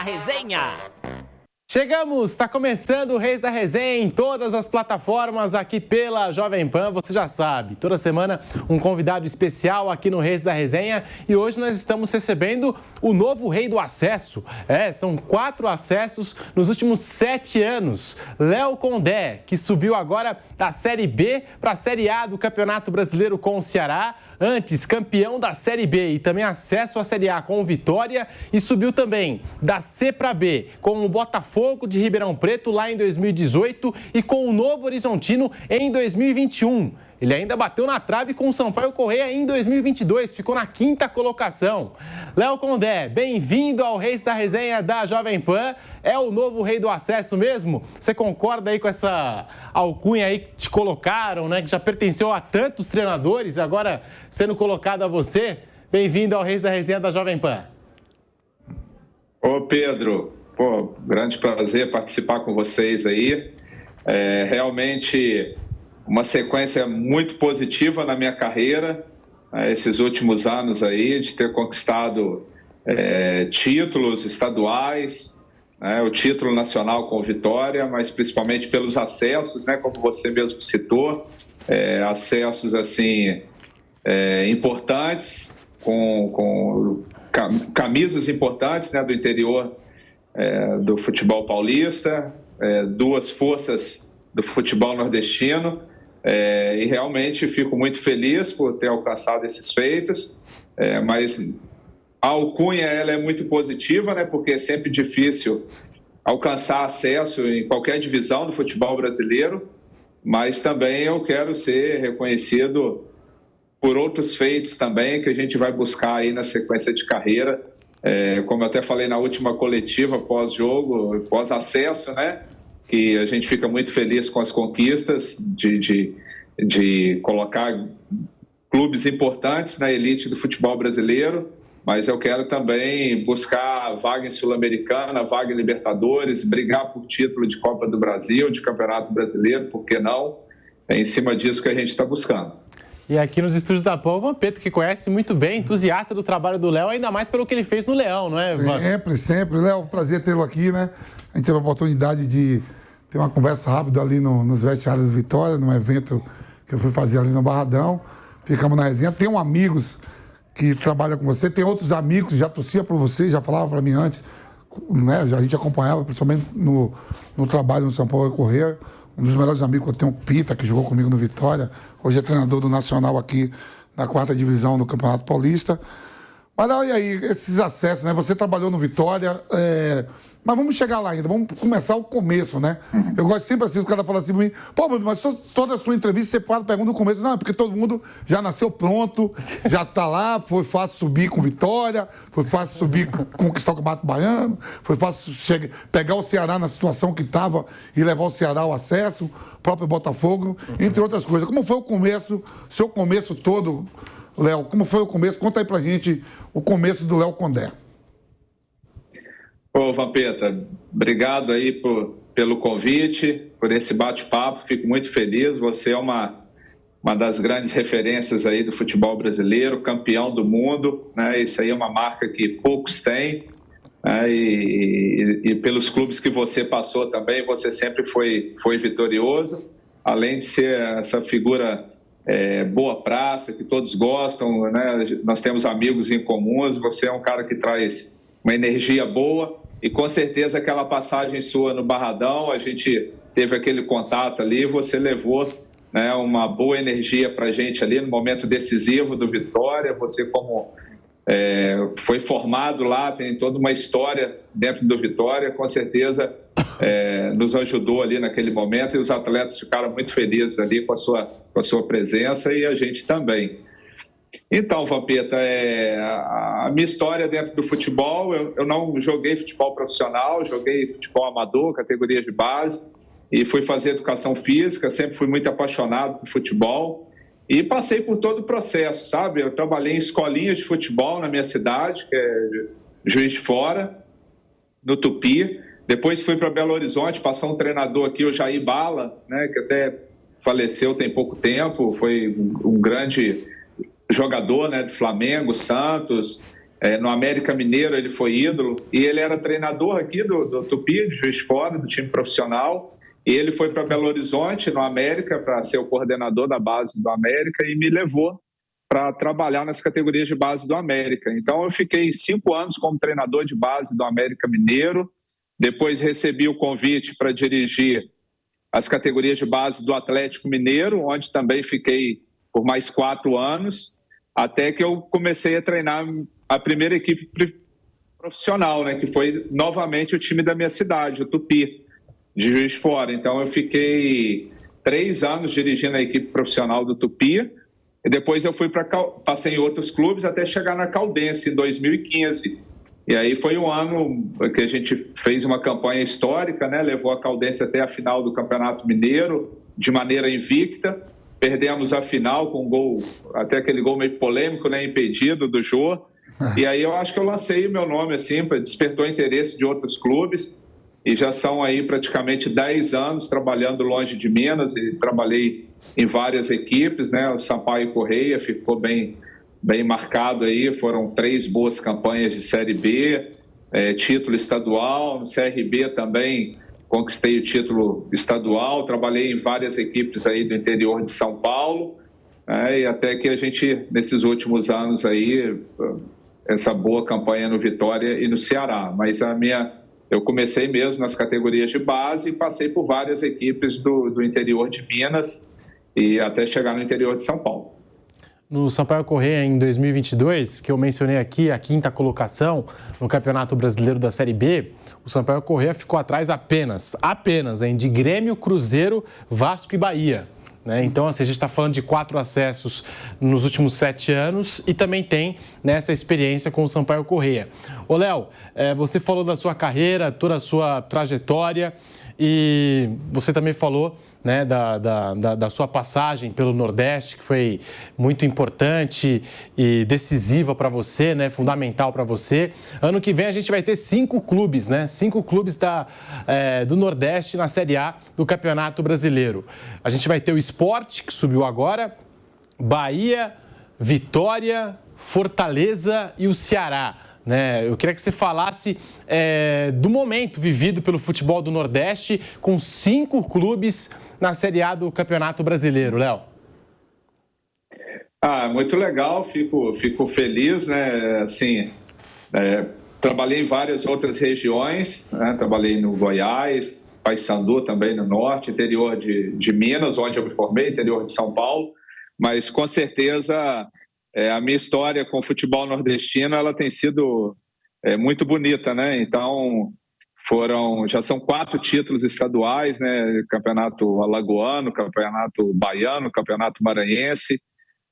Resenha. Chegamos, está começando o Reis da Resenha em todas as plataformas aqui pela Jovem Pan, você já sabe. Toda semana um convidado especial aqui no Reis da Resenha e hoje nós estamos recebendo o novo rei do acesso. São 4 acessos nos últimos 7 anos. Léo Condé, que subiu agora da Série B para a Série A do Campeonato Brasileiro com o Ceará. Antes, campeão da Série B e também acesso à Série A com o Vitória e subiu também da C para B com o Botafogo de Ribeirão Preto lá em 2018 e com o Novo Horizontino em 2021. Ele ainda bateu na trave com o Sampaio Corrêa em 2022, ficou na 5ª colocação. Léo Condé, bem-vindo ao Reis da Resenha da Jovem Pan. É o novo rei do acesso mesmo? Você concorda aí com essa alcunha aí que te colocaram, né? Que já pertenceu a tantos treinadores, agora sendo colocado a você? Bem-vindo ao Reis da Resenha da Jovem Pan. Ô Pedro, grande prazer participar com vocês aí. Realmente uma sequência muito positiva na minha carreira, esses últimos anos aí, de ter conquistado títulos estaduais, o título nacional com o Vitória, mas principalmente pelos acessos, né, como você mesmo citou, acessos assim importantes, com camisas importantes, né, do interior do futebol paulista, 2 forças do futebol nordestino, e realmente fico muito feliz por ter alcançado esses feitos, mas a alcunha ela é muito positiva, né, porque é sempre difícil alcançar acesso em qualquer divisão do futebol brasileiro, mas também eu quero ser reconhecido por outros feitos também que a gente vai buscar aí na sequência de carreira, como eu até falei na última coletiva pós-jogo, pós-acesso, né, que a gente fica muito feliz com as conquistas de colocar clubes importantes na elite do futebol brasileiro, mas eu quero também buscar vaga em Sul-Americana, vaga em Libertadores, brigar por título de Copa do Brasil, de Campeonato Brasileiro, por que não? É em cima disso que a gente está buscando. E aqui nos estúdios da PAN, o Vampeta, que conhece muito bem, entusiasta do trabalho do Léo, ainda mais pelo que ele fez no Leão, não é, Vampeta? Sempre. Léo, prazer tê-lo aqui, né? A gente teve a oportunidade de ter uma conversa rápida ali nos vestiários do Vitória, num evento que eu fui fazer ali no Barradão. Ficamos na resenha. Tem amigos que trabalham com você, tem outros amigos que já torcia por você, já falavam para mim antes, né? A gente acompanhava, principalmente no trabalho no São Paulo Corrêa. Um dos melhores amigos que eu tenho, o Pita, que jogou comigo no Vitória. Hoje é treinador do Nacional aqui na 4ª divisão do Campeonato Paulista. Mas e aí, esses acessos, né? Você trabalhou no Vitória, mas vamos chegar lá ainda, vamos começar o começo, né? Eu gosto sempre assim, os caras falam assim pra mim, mas toda a sua entrevista você pergunta no começo. Não, porque todo mundo já nasceu pronto, já tá lá, foi fácil subir com Vitória, foi fácil subir, conquistar o Campeonato Baiano, foi fácil pegar o Ceará na situação que estava e levar o Ceará ao acesso, o próprio Botafogo, entre outras coisas. Como foi o começo, seu começo todo, Léo? Como foi o começo? Conta aí pra gente o começo do Léo Condé. Ô, Vampeta, obrigado aí pelo convite, por esse bate-papo, fico muito feliz. Você é uma das grandes referências aí do futebol brasileiro, campeão do mundo, né? Isso aí é uma marca que poucos têm, né? E pelos clubes que você passou também, você sempre foi vitorioso, além de ser essa figura boa praça, que todos gostam, né? Nós temos amigos em comuns, você é um cara que traz uma energia boa. E com certeza aquela passagem sua no Barradão, a gente teve aquele contato ali, você levou, né, uma boa energia para a gente ali no momento decisivo do Vitória. Você como foi formado lá, tem toda uma história dentro do Vitória, com certeza nos ajudou ali naquele momento e os atletas ficaram muito felizes ali com a sua presença e a gente também. Então, Vampeta, a minha história dentro do futebol, eu não joguei futebol profissional, joguei futebol amador, categorias de base, e fui fazer educação física, sempre fui muito apaixonado por futebol, e passei por todo o processo, sabe? Eu trabalhei em escolinhas de futebol na minha cidade, que é Juiz de Fora, no Tupi, depois fui para Belo Horizonte, passou um treinador aqui, o Jair Bala, né, que até faleceu tem pouco tempo, foi um grande jogador, né, do Flamengo, Santos, No América Mineiro ele foi ídolo e ele era treinador aqui do Tupi, de Juiz de Fora, do time profissional. E ele foi para Belo Horizonte, no América, para ser o coordenador da base do América e me levou para trabalhar nas categorias de base do América. Então eu fiquei 5 anos como treinador de base do América Mineiro. Depois recebi o convite para dirigir as categorias de base do Atlético Mineiro, onde também fiquei por mais 4 anos, até que eu comecei a treinar a primeira equipe profissional, né, que foi novamente o time da minha cidade, o Tupi, de Juiz de Fora. Então eu fiquei 3 anos dirigindo a equipe profissional do Tupi, e depois eu passei em outros clubes até chegar na Caldense em 2015. E aí foi um ano que a gente fez uma campanha histórica, né? Levou a Caldense até a final do Campeonato Mineiro, de maneira invicta. Perdemos a final com um gol, até aquele gol meio polêmico, né? Impedido do Jô. E aí eu acho que eu lancei o meu nome, assim, despertou interesse de outros clubes. E já são aí praticamente 10 anos trabalhando longe de Minas, e trabalhei em várias equipes, né? O Sampaio Correia ficou bem marcado aí, foram 3 boas campanhas de Série B, título estadual. No CRB também conquistei o título estadual, trabalhei em várias equipes aí do interior de São Paulo, e até que a gente, nesses últimos anos aí, essa boa campanha no Vitória e no Ceará. Mas eu comecei mesmo nas categorias de base e passei por várias equipes do interior de Minas e até chegar no interior de São Paulo. No Sampaio Corrêa, em 2022, que eu mencionei aqui, a 5ª colocação no Campeonato Brasileiro da Série B, o Sampaio Corrêa ficou atrás apenas, de Grêmio, Cruzeiro, Vasco e Bahia. Então, assim, a gente está falando de 4 acessos nos últimos 7 anos e também tem essa experiência com o Sampaio Corrêa. Ô, Léo, você falou da sua carreira, toda a sua trajetória e você também falou, né, da sua passagem pelo Nordeste, que foi muito importante e decisiva para você, né, fundamental para você. Ano que vem a gente vai ter 5 clubes, né, 5 clubes do Nordeste na Série A do Campeonato Brasileiro. A gente vai ter o Sport, que subiu agora, Bahia, Vitória, Fortaleza e o Ceará. Eu queria que você falasse do momento vivido pelo futebol do Nordeste com 5 clubes na Série A do Campeonato Brasileiro, Léo. Muito legal, fico feliz, né? Assim, trabalhei em várias outras regiões, né? Trabalhei no Goiás, Paysandu também no norte, interior de Minas, onde eu me formei, interior de São Paulo, mas com certeza a minha história com o futebol nordestino ela tem sido muito bonita, né? Então já são 4 títulos estaduais, né? Campeonato alagoano, campeonato baiano, campeonato maranhense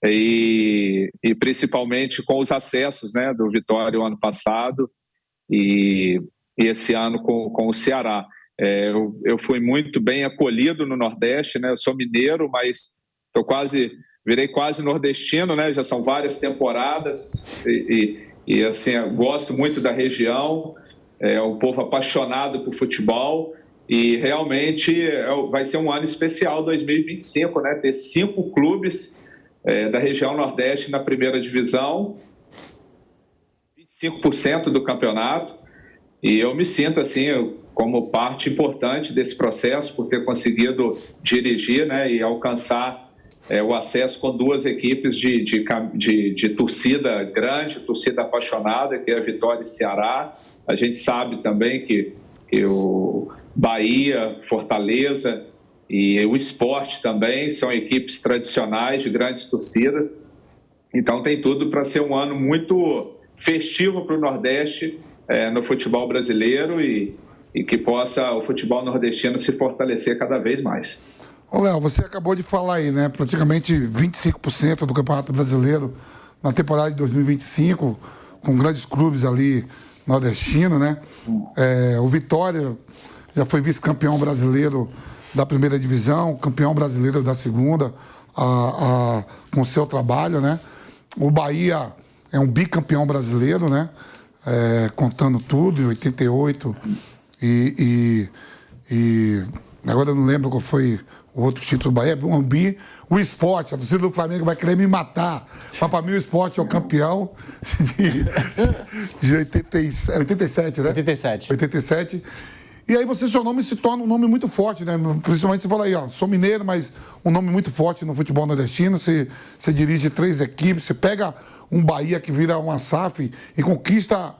e principalmente com os acessos, né? Do Vitória o ano passado e esse ano com o Ceará. Eu fui muito bem acolhido no Nordeste, né? Eu sou mineiro, mas virei quase nordestino, né? Já são várias temporadas e assim, eu gosto muito da região, um povo apaixonado por futebol e realmente vai ser um ano especial 2025, né? Ter 5 clubes da região Nordeste na primeira divisão, 25% do campeonato, e eu me sinto assim como parte importante desse processo por ter conseguido dirigir, né? E alcançar o acesso com 2 equipes de torcida grande, torcida apaixonada, que é a Vitória e Ceará. A gente sabe também que o Bahia, Fortaleza e o Sport também são equipes tradicionais de grandes torcidas. Então tem tudo para ser um ano muito festivo para o Nordeste no futebol brasileiro e que possa o futebol nordestino se fortalecer cada vez mais. Ô, Léo, você acabou de falar aí, né? Praticamente 25% do Campeonato Brasileiro na temporada de 2025, com grandes clubes ali nordestinos, né? O Vitória já foi vice-campeão brasileiro da primeira divisão, campeão brasileiro da segunda, com o seu trabalho, né? O Bahia é um bicampeão brasileiro, né? Contando tudo, em 88 e agora eu não lembro qual foi o outro título do Bahia, Morumbi. O Sport, a torcida do Flamengo vai querer me matar. Mas para mim o Sport é o campeão de 87, né? 87. E aí seu nome se torna um nome muito forte, né? Principalmente você fala aí, ó, sou mineiro, mas um nome muito forte no futebol nordestino. Você dirige 3 equipes, você pega um Bahia que vira uma SAF e conquista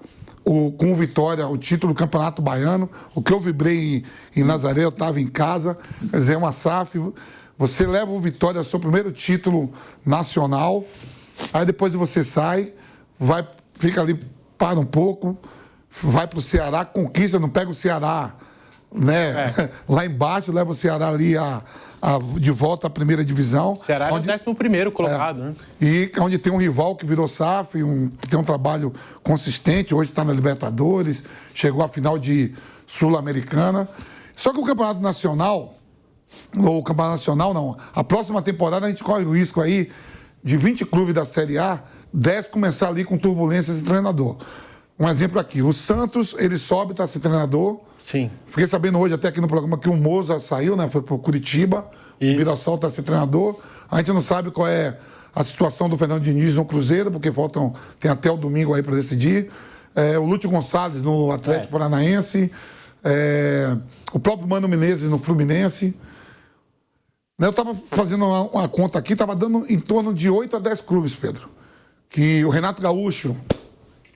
com o Vitória o título do Campeonato Baiano. O que eu vibrei em Nazaré, eu estava em casa. Quer dizer, uma SAF. Você leva o Vitória ao seu primeiro título nacional. Aí depois você sai, fica ali, para um pouco, vai para o Ceará, conquista, não pega o Ceará, né? Lá embaixo, leva o Ceará ali de volta à primeira divisão. O Ceará é o 11º colocado, né? E onde tem um rival que virou SAF, que tem um trabalho consistente, hoje está na Libertadores, chegou à final de Sul-Americana. Só que o Campeonato Nacional, a próxima temporada a gente corre o risco aí de 20 clubes da Série A, 10 começar ali com turbulências de treinador. Um exemplo aqui, o Santos, ele sobe, está sem treinador. Sim. Fiquei sabendo hoje até aqui no programa que o Moza saiu, né? Foi pro Curitiba. Isso. O Mirassol está sem treinador. A gente não sabe qual é a situação do Fernando Diniz no Cruzeiro, porque tem até o domingo aí para decidir. O Lúcio Gonçalves no Atlético Paranaense. O próprio Mano Menezes no Fluminense. Eu estava fazendo uma conta aqui, estava dando em torno de 8 a 10 clubes, Pedro. Que o Renato Gaúcho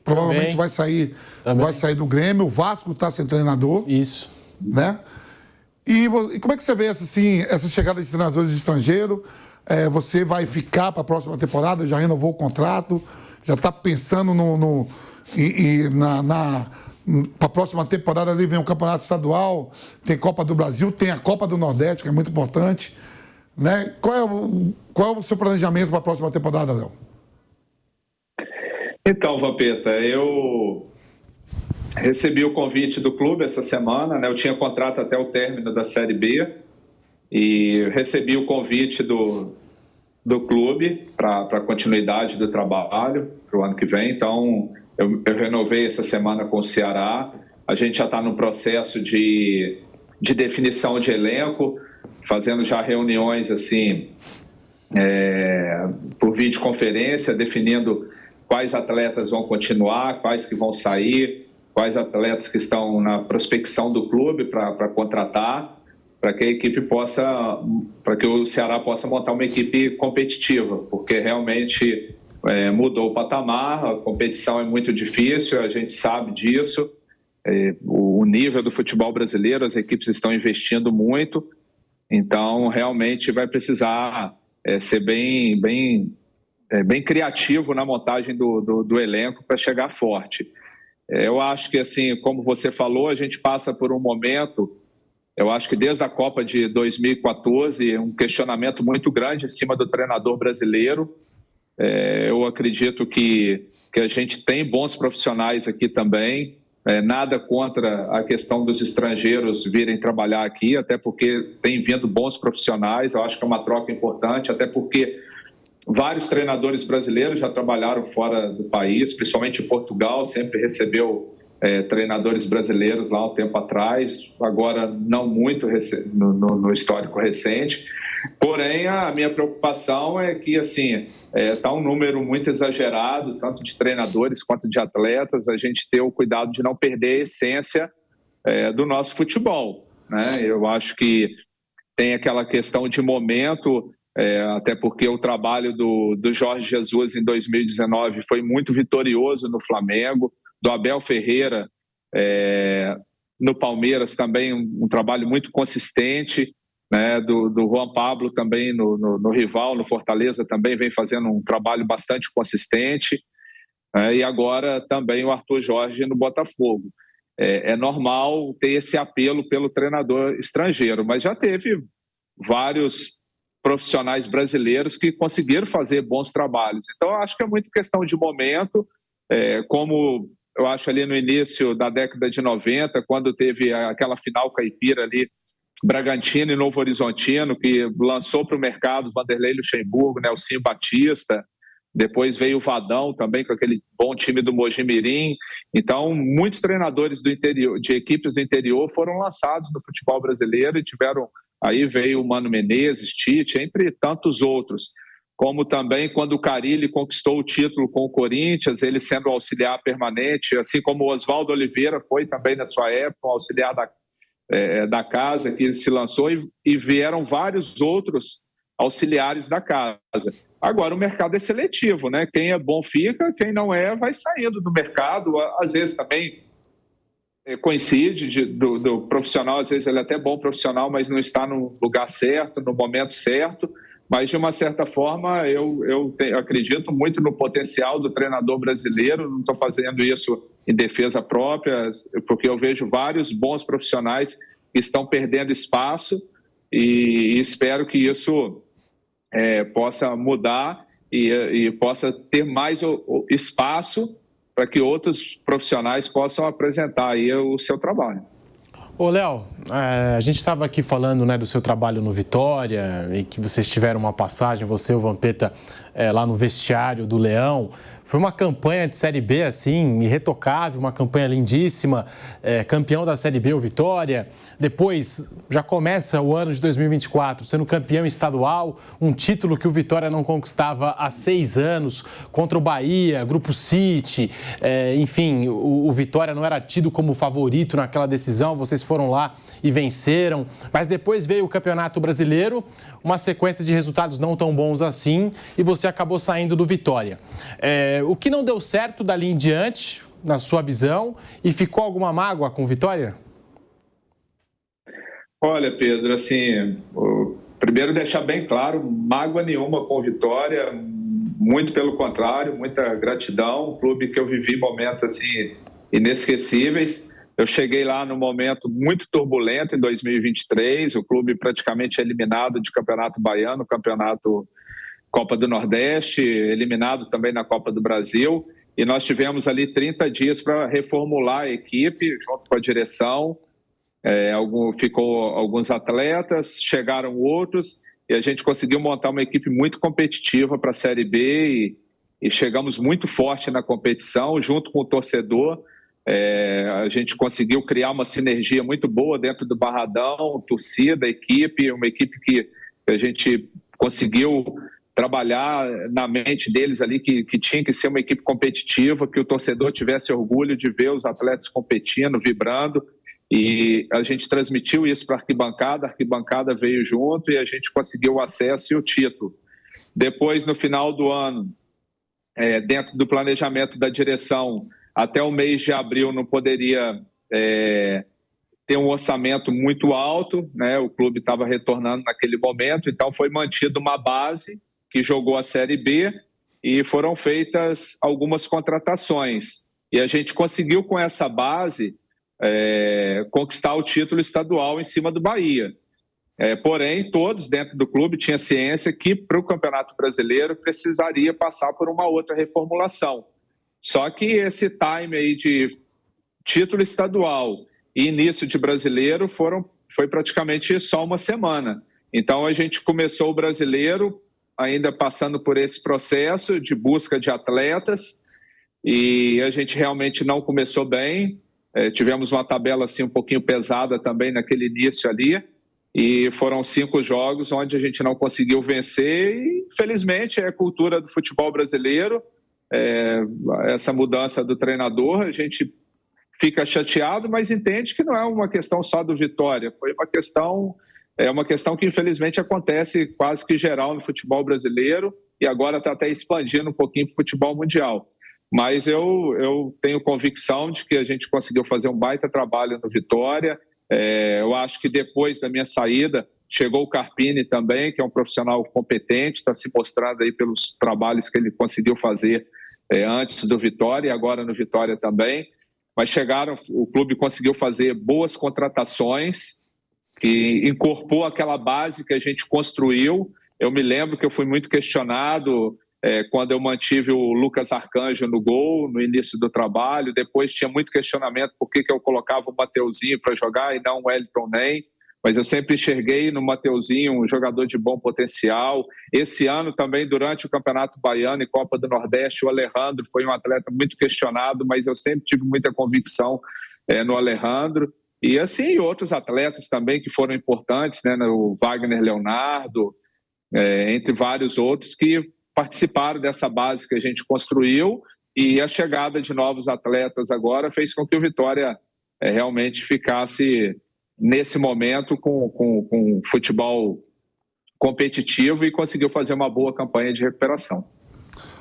provavelmente vai sair do Grêmio. O Vasco está sem treinador. Isso. Né? E como é que você vê essa chegada de treinadores estrangeiros? Você vai ficar para a próxima temporada? Já renovou o contrato? Já está pensando para a próxima temporada ali vem um campeonato estadual, tem Copa do Brasil, tem a Copa do Nordeste, que é muito importante. Né? Qual é o seu planejamento para a próxima temporada, Léo? Então, Vampeta, eu recebi o convite do clube essa semana, né? Eu tinha contrato até o término da Série B e recebi o convite do clube para a continuidade do trabalho para o ano que vem. Então, eu renovei essa semana com o Ceará. A gente já está no processo de definição de elenco, fazendo já reuniões assim por videoconferência, definindo quais atletas vão continuar, quais que vão sair, quais atletas que estão na prospecção do clube para contratar, para que a equipe para que o Ceará possa montar uma equipe competitiva, porque realmente mudou o patamar, a competição é muito difícil, a gente sabe disso, o nível do futebol brasileiro, as equipes estão investindo muito, então realmente vai precisar ser bem criativo na montagem do elenco para chegar forte. Eu acho que, assim, como você falou, a gente passa por um momento, eu acho que desde a Copa de 2014, um questionamento muito grande em cima do treinador brasileiro. Eu acredito que a gente tem bons profissionais aqui também, nada contra a questão dos estrangeiros virem trabalhar aqui, até porque tem vindo bons profissionais, eu acho que é uma troca importante, até porque vários treinadores brasileiros já trabalharam fora do país, principalmente Portugal, sempre recebeu treinadores brasileiros lá um tempo atrás, agora não muito no histórico recente. Porém, a minha preocupação é que assim, está um número muito exagerado, tanto de treinadores quanto de atletas, a gente ter o cuidado de não perder a essência do nosso futebol, né? Eu acho que tem aquela questão de momento, até porque o trabalho do Jorge Jesus em 2019 foi muito vitorioso no Flamengo, do Abel Ferreira no Palmeiras também um trabalho muito consistente, né? Do Juan Pablo também no rival, no Fortaleza também vem fazendo um trabalho bastante consistente, e agora também o Arthur Jorge no Botafogo. É normal ter esse apelo pelo treinador estrangeiro, mas já teve vários profissionais brasileiros que conseguiram fazer bons trabalhos. Então, eu acho que é muito questão de momento, como eu acho ali no início da década de 90, quando teve aquela final caipira ali, Bragantino e Novo Horizontino, que lançou para o mercado Vanderlei Luxemburgo, Nelsinho Batista, depois veio o Vadão também com aquele bom time do Mojimirim. Então, muitos treinadores do interior, de equipes do interior foram lançados no futebol brasileiro e tiveram Aí veio o Mano Menezes, Tite, entre tantos outros. Como também quando o Carille conquistou o título com o Corinthians, ele sendo auxiliar permanente, assim como o Oswaldo Oliveira foi também na sua época, um auxiliar da casa que se lançou, e vieram vários outros auxiliares da casa. Agora, o mercado é seletivo, né? Quem é bom fica, quem não é vai saindo do mercado. Às vezes também coincide do profissional, às vezes ele é até bom profissional, mas não está no lugar certo, no momento certo. Mas, de uma certa forma, eu acredito muito no potencial do treinador brasileiro. Não estou fazendo isso em defesa própria, porque eu vejo vários bons profissionais que estão perdendo espaço e espero que isso possa mudar e possa ter mais espaço para que outros profissionais possam apresentar aí o seu trabalho. Ô, Léo, a gente estava aqui falando, né, do seu trabalho no Vitória e que vocês tiveram uma passagem, você e o Vampeta, lá no vestiário do Leão. Foi uma campanha de Série B, assim, irretocável, uma campanha lindíssima, campeão da Série B, o Vitória. Depois, já começa o ano de 2024, sendo campeão estadual, um título que o Vitória não conquistava há 6 anos, contra o Bahia, Grupo City, enfim, o Vitória não era tido como favorito naquela decisão, vocês foram lá e venceram. Mas depois veio o Campeonato Brasileiro, uma sequência de resultados não tão bons assim, e você acabou saindo do Vitória. O que não deu certo dali em diante, na sua visão, e ficou alguma mágoa com Vitória? Olha, Pedro, assim, primeiro deixar bem claro, mágoa nenhuma com Vitória, muito pelo contrário, muita gratidão, um clube que eu vivi momentos assim inesquecíveis. Eu cheguei lá num momento muito turbulento em 2023, o clube praticamente eliminado de Campeonato Baiano, Campeonato Copa do Nordeste, eliminado também na Copa do Brasil, e nós tivemos ali 30 dias para reformular a equipe, junto com a direção. Ficou alguns atletas, chegaram outros, e a gente conseguiu montar uma equipe muito competitiva para a Série B, e chegamos muito forte na competição, junto com o torcedor. A gente conseguiu criar uma sinergia muito boa dentro do Barradão, torcida, equipe, uma equipe que a gente conseguiu trabalhar na mente deles ali que tinha que ser uma equipe competitiva, que o torcedor tivesse orgulho de ver os atletas competindo, vibrando, e a gente transmitiu isso para a arquibancada veio junto e a gente conseguiu o acesso e o título. Depois, no final do ano, dentro do planejamento da direção, até o mês de abril não poderia ter um orçamento muito alto, né? O clube estava retornando naquele momento, então foi mantida uma base que jogou a Série B e foram feitas algumas contratações. E a gente conseguiu, com essa base, conquistar o título estadual em cima do Bahia. Porém, todos dentro do clube tinham ciência que para o Campeonato Brasileiro precisaria passar por uma outra reformulação. Só que esse time aí de título estadual e início de brasileiro foi praticamente só uma semana. Então a gente começou o brasileiro ainda passando por esse processo de busca de atletas e a gente realmente não começou bem. Tivemos uma tabela assim um pouquinho pesada também naquele início ali e foram 5 jogos onde a gente não conseguiu vencer e infelizmente é a cultura do futebol brasileiro. Essa mudança do treinador, a gente fica chateado, mas entende que não é uma questão só do Vitória, foi uma questão que infelizmente acontece quase que geral no futebol brasileiro e agora está até expandindo um pouquinho para o futebol mundial. Mas eu tenho convicção de que a gente conseguiu fazer um baita trabalho no Vitória. Eu acho que depois da minha saída chegou o Carpini também, que é um profissional competente, está se mostrando aí pelos trabalhos que ele conseguiu fazer antes do Vitória e agora no Vitória também. Mas o clube conseguiu fazer boas contratações, que incorporou aquela base que a gente construiu. Eu me lembro que eu fui muito questionado quando eu mantive o Lucas Arcanjo no gol, no início do trabalho. Depois tinha muito questionamento por que eu colocava o Mateuzinho para jogar e não o Wellington Ney. Mas eu sempre enxerguei no Mateuzinho um jogador de bom potencial. Esse ano também, durante o Campeonato Baiano e Copa do Nordeste, o Alejandro foi um atleta muito questionado, mas eu sempre tive muita convicção no Alejandro. E assim, outros atletas também que foram importantes, né? O Wagner Leonardo, entre vários outros que participaram dessa base que a gente construiu, e a chegada de novos atletas agora fez com que o Vitória realmente ficasse, nesse momento, com futebol competitivo e conseguiu fazer uma boa campanha de recuperação.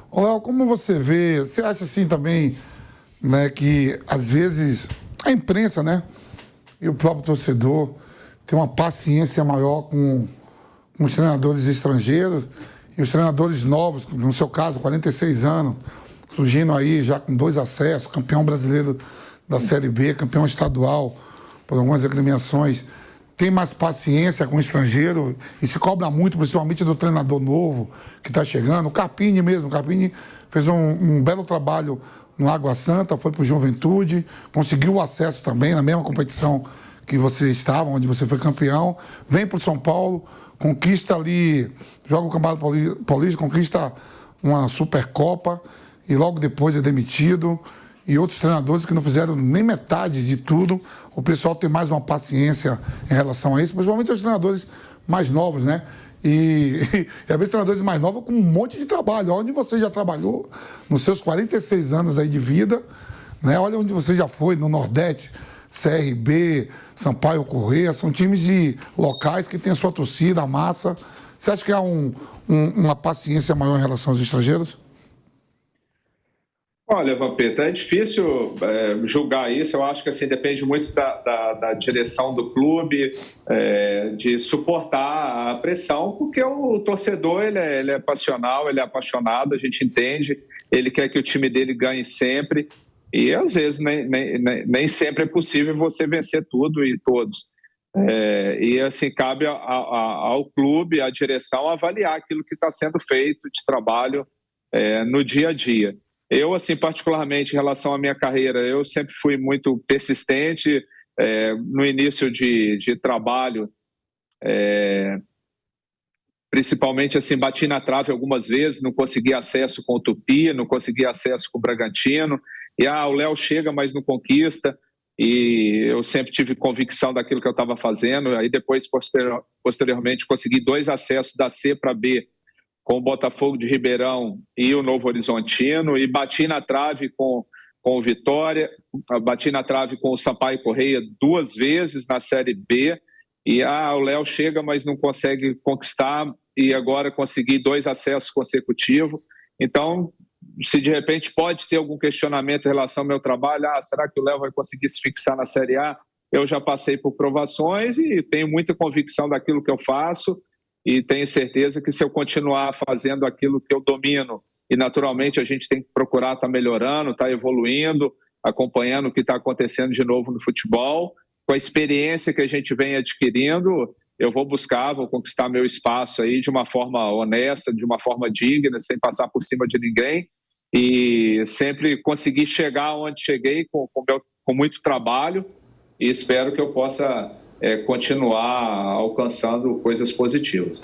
Ô, Léo, como você vê, você acha assim também, né, que às vezes a imprensa, né, e o próprio torcedor tem uma paciência maior com os treinadores estrangeiros e os treinadores novos, no seu caso, 46 anos, surgindo aí já com 2 acessos, campeão brasileiro da Série B, campeão estadual por algumas agremiações, tem mais paciência com o estrangeiro e se cobra muito, principalmente do treinador novo que está chegando. O Carpini mesmo, o Carpini fez um belo trabalho no Água Santa, foi para o Juventude, conseguiu o acesso também na mesma competição que você estava, onde você foi campeão, vem para o São Paulo, conquista ali, joga o Campeonato Paulista, conquista uma Supercopa e logo depois é demitido. E outros treinadores que não fizeram nem metade de tudo. O pessoal tem mais uma paciência em relação a isso, principalmente os treinadores mais novos, né? E às vezes treinadores mais novos com um monte de trabalho. Onde você já trabalhou nos seus 46 anos aí de vida, né? Olha onde você já foi, no Nordeste, CRB, Sampaio Corrêa, são times locais que têm a sua torcida, a massa. Você acha que há uma paciência maior em relação aos estrangeiros? Olha, Vampeta, é difícil julgar isso. Eu acho que assim, depende muito da direção do clube, de suportar a pressão, porque o torcedor ele é passional, ele é apaixonado, a gente entende, ele quer que o time dele ganhe sempre, e às vezes nem sempre é possível você vencer tudo e todos. E assim, cabe ao clube, à direção, avaliar aquilo que está sendo feito de trabalho no dia a dia. Eu, assim, particularmente em relação à minha carreira, eu sempre fui muito persistente. No início de trabalho, principalmente, assim, bati na trave algumas vezes, não consegui acesso com o Tupi, não consegui acesso com o Bragantino. E o Léo chega, mas não conquista. E eu sempre tive convicção daquilo que eu estava fazendo. Aí depois, posteriormente, consegui 2 acessos da C para B, com o Botafogo de Ribeirão e o Novo Horizontino, e bati na trave com o Vitória, bati na trave com o Sampaio Corrêa 2 vezes na Série B, e o Léo chega, mas não consegue conquistar, e agora consegui 2 acessos consecutivos. Então, se de repente pode ter algum questionamento em relação ao meu trabalho, será que o Léo vai conseguir se fixar na Série A? Eu já passei por provações e tenho muita convicção daquilo que eu faço, e tenho certeza que se eu continuar fazendo aquilo que eu domino, e naturalmente a gente tem que procurar estar melhorando, estar evoluindo, acompanhando o que está acontecendo de novo no futebol, com a experiência que a gente vem adquirindo, eu vou conquistar meu espaço aí de uma forma honesta, de uma forma digna, sem passar por cima de ninguém, e sempre conseguir chegar onde cheguei com muito trabalho, e espero que eu possa continuar alcançando coisas positivas.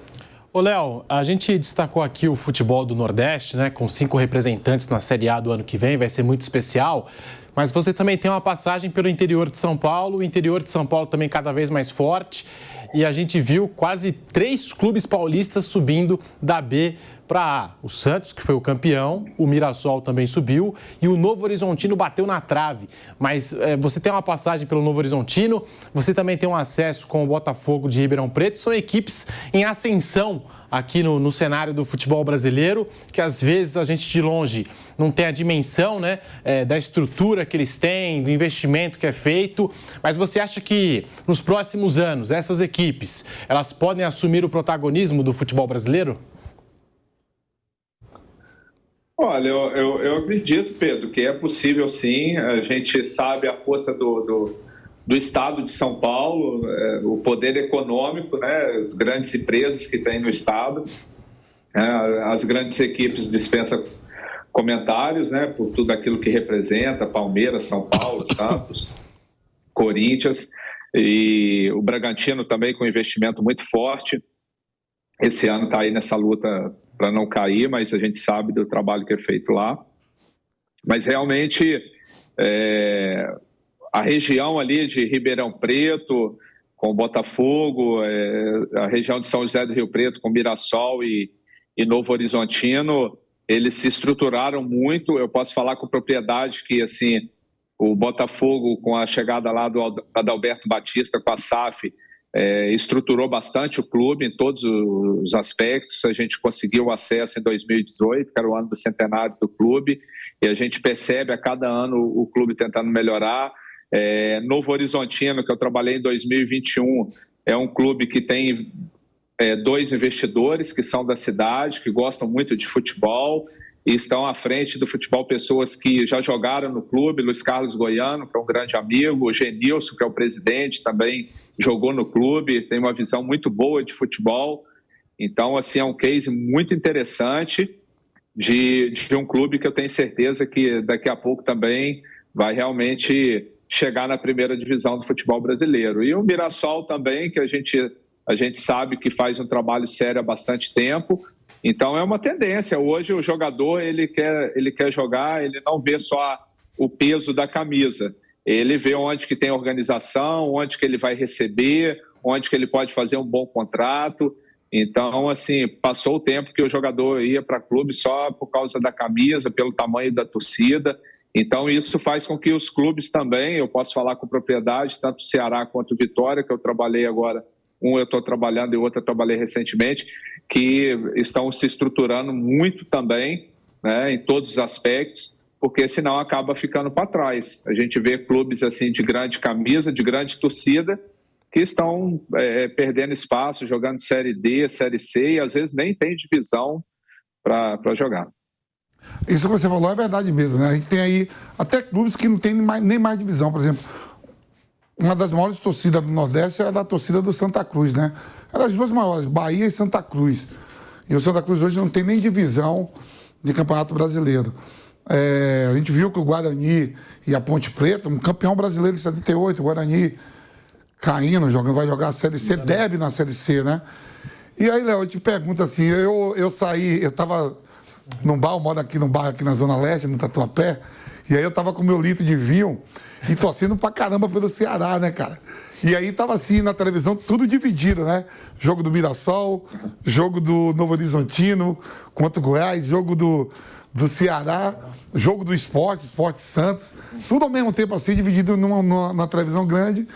Ô, Léo, a gente destacou aqui o futebol do Nordeste, né, com 5 representantes na Série A do ano que vem, vai ser muito especial, mas você também tem uma passagem pelo interior de São Paulo, o interior de São Paulo também cada vez mais forte, e a gente viu quase 3 clubes paulistas subindo da B para A. O Santos, que foi o campeão, o Mirassol também subiu e o Novo Horizontino bateu na trave. Mas você tem uma passagem pelo Novo Horizontino, você também tem um acesso com o Botafogo de Ribeirão Preto, são equipes em ascensão aqui no cenário do futebol brasileiro, que às vezes a gente de longe não tem a dimensão, né, da estrutura que eles têm, do investimento que é feito, mas você acha que nos próximos anos essas equipes, elas podem assumir o protagonismo do futebol brasileiro? Olha, eu acredito, Pedro, que é possível sim. A gente sabe a força do estado de São Paulo, o poder econômico, né, as grandes empresas que tem no estado, as grandes equipes dispensam comentários, né, por tudo aquilo que representa, Palmeiras, São Paulo, Santos, Corinthians, e o Bragantino também com investimento muito forte. Esse ano está aí nessa luta para não cair, mas a gente sabe do trabalho que é feito lá. Mas realmente a região ali de Ribeirão Preto, com Botafogo, a região de São José do Rio Preto, com Mirassol e Novo Horizontino, eles se estruturaram muito. Eu posso falar com propriedade que, assim, o Botafogo, com a chegada lá do Adalberto Batista, com a SAF, estruturou bastante o clube em todos os aspectos. A gente conseguiu o acesso em 2018, que era o ano do centenário do clube, e a gente percebe a cada ano o clube tentando melhorar. Novo Horizontino, que eu trabalhei em 2021, é um clube que tem 2 investidores que são da cidade, que gostam muito de futebol e estão à frente do futebol, pessoas que já jogaram no clube. Luiz Carlos Goiano, que é um grande amigo, o Genilson, que é o presidente, também jogou no clube, tem uma visão muito boa de futebol. Então, assim, é um case muito interessante de um clube que eu tenho certeza que daqui a pouco também vai realmente chegar na primeira divisão do futebol brasileiro. E o Mirassol também, que a gente sabe que faz um trabalho sério há bastante tempo. Então é uma tendência. Hoje o jogador ele quer jogar, ele não vê só o peso da camisa. Ele vê onde que tem organização, onde que ele vai receber, onde que ele pode fazer um bom contrato. Então, assim, passou o tempo que o jogador ia para clube só por causa da camisa, pelo tamanho da torcida. Então, isso faz com que os clubes também, eu posso falar com propriedade, tanto o Ceará quanto o Vitória, que eu trabalhei agora, um eu estou trabalhando e o outro eu trabalhei recentemente, que estão se estruturando muito também, né, em todos os aspectos, porque senão acaba ficando para trás. A gente vê clubes assim de grande camisa, de grande torcida, que estão perdendo espaço, jogando Série D, Série C, e às vezes nem tem divisão para jogar. Isso que você falou é verdade mesmo, né? A gente tem aí até clubes que não tem nem mais divisão. Por exemplo, uma das maiores torcidas do Nordeste é a da torcida do Santa Cruz, né? É das 2 maiores, Bahia e Santa Cruz. E o Santa Cruz hoje não tem nem divisão de Campeonato Brasileiro. A gente viu que o Guarani e a Ponte Preta, um campeão brasileiro de 78, o Guarani caindo, vai jogar a Série C, deve na Série C, né? E aí, Léo, eu te pergunto assim, eu saí, eu tava num bar, eu moro aqui num bar aqui na Zona Leste, no Tatuapé, e aí eu tava com meu litro de vinho e torcendo pra caramba pelo Ceará, né, cara? E aí tava assim, na televisão, tudo dividido, né? Jogo do Mirassol, jogo do Novo Horizontino contra o Goiás, jogo do Ceará, jogo do Sport Santos, tudo ao mesmo tempo assim, dividido numa televisão grande.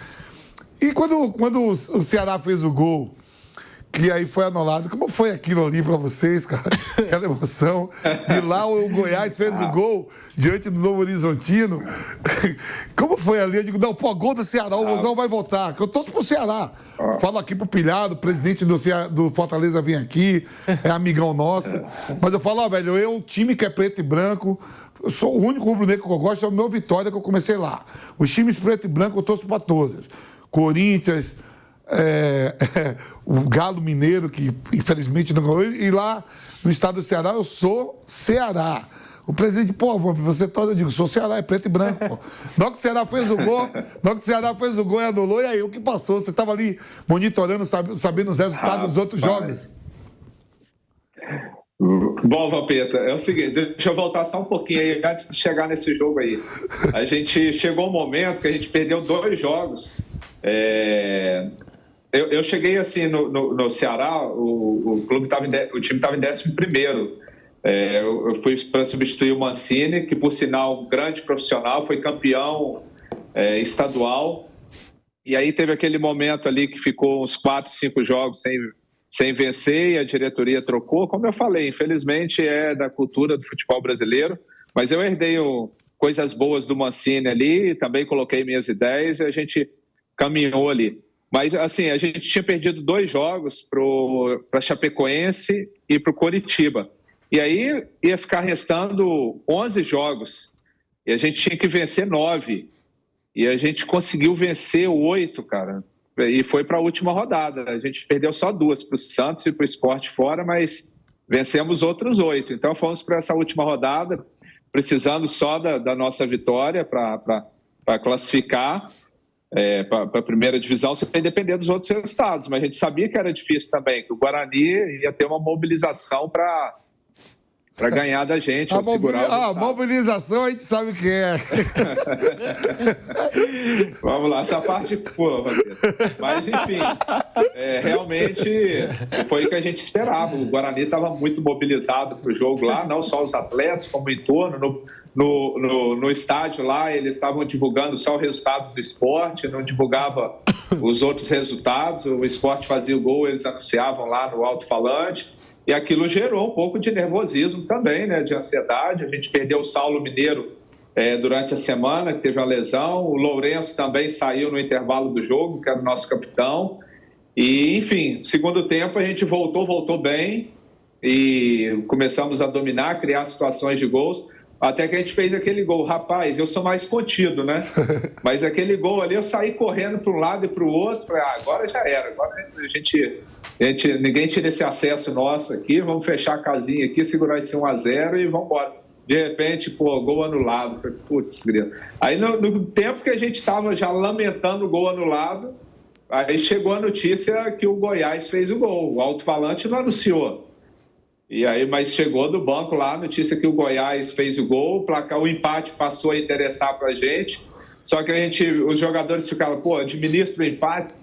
E quando o Ceará fez o gol, que aí foi anulado, como foi aquilo ali pra vocês, cara? Aquela emoção. E lá o Goiás fez o gol diante do Novo Horizontino. Como foi ali? Eu digo, não, pô, gol do Ceará, o Mozão vai voltar. Que eu torço pro Ceará. Falo aqui pro Pilhado, o presidente do Fortaleza vem aqui, é amigão nosso. Mas eu falo, velho, o time que é preto e branco, eu sou o único rubro-negro que eu gosto, é o meu Vitória, que eu comecei lá. Os times preto e branco eu torço pra todos. Corinthians, o Galo Mineiro, que infelizmente não ganhou, e lá no estado do Ceará eu sou Ceará. O presidente, pô, você todo, eu digo, sou Ceará, é preto e branco, pô. Não que o Ceará fez o gol, e anulou, e aí o que passou? Você estava ali monitorando, sabendo os resultados dos outros jogos. Bom, Vampeta, é o seguinte, deixa eu voltar só um pouquinho aí, antes de chegar nesse jogo aí. A gente chegou um momento que a gente perdeu 2 jogos. Eu cheguei assim no Ceará, o time estava em 11º. Eu fui para substituir o Mancini, que por sinal um grande profissional, foi campeão estadual. E aí teve aquele momento ali que ficou uns 4, 5 jogos sem vencer e a diretoria trocou. Como eu falei, infelizmente é da cultura do futebol brasileiro, mas eu herdei coisas boas do Mancini ali, também coloquei minhas ideias e a gente caminhou ali. Mas, assim, a gente tinha perdido 2 jogos para Chapecoense e para o Coritiba. E aí ia ficar restando 11 jogos. E a gente tinha que vencer 9. E a gente conseguiu vencer 8, cara. E foi para a última rodada. A gente perdeu só 2, para o Santos e para o Sport fora, mas vencemos outros 8. Então fomos para essa última rodada, precisando só da nossa vitória para classificar para a primeira divisão, sem depender dos outros resultados. Mas a gente sabia que era difícil também, que o Guarani ia ter uma mobilização para ganhar da gente. A mobilização a gente sabe o que é. Vamos lá, essa parte pula, mas enfim, realmente foi o que a gente esperava. O Guarani estava muito mobilizado para o jogo lá, não só os atletas, como o entorno. No estádio lá, eles estavam divulgando só o resultado do esporte, não divulgava os outros resultados. O esporte fazia o gol, eles anunciavam lá no alto-falante. E aquilo gerou um pouco de nervosismo também, né, de ansiedade. A gente perdeu o Saulo Mineiro durante a semana, que teve uma lesão. O Lourenço também saiu no intervalo do jogo, que era o nosso capitão. E, enfim, segundo tempo a gente voltou bem e começamos a dominar, criar situações de gols. Até que a gente fez aquele gol. Rapaz, eu sou mais contido, né? Mas aquele gol ali, eu saí correndo para um lado e para o outro. Falei, agora já era. Agora ninguém tira esse acesso nosso aqui. Vamos fechar a casinha aqui, segurar esse 1-0 e vamos embora. De repente, gol anulado. Falei, putz, grilo. Aí, no tempo que a gente estava já lamentando o gol anulado, aí chegou a notícia que o Goiás fez o gol. O alto-falante não anunciou. E aí, mas chegou do banco lá a notícia que o Goiás fez o gol, o empate passou a interessar para a gente. Só que os jogadores ficaram, administra o empate,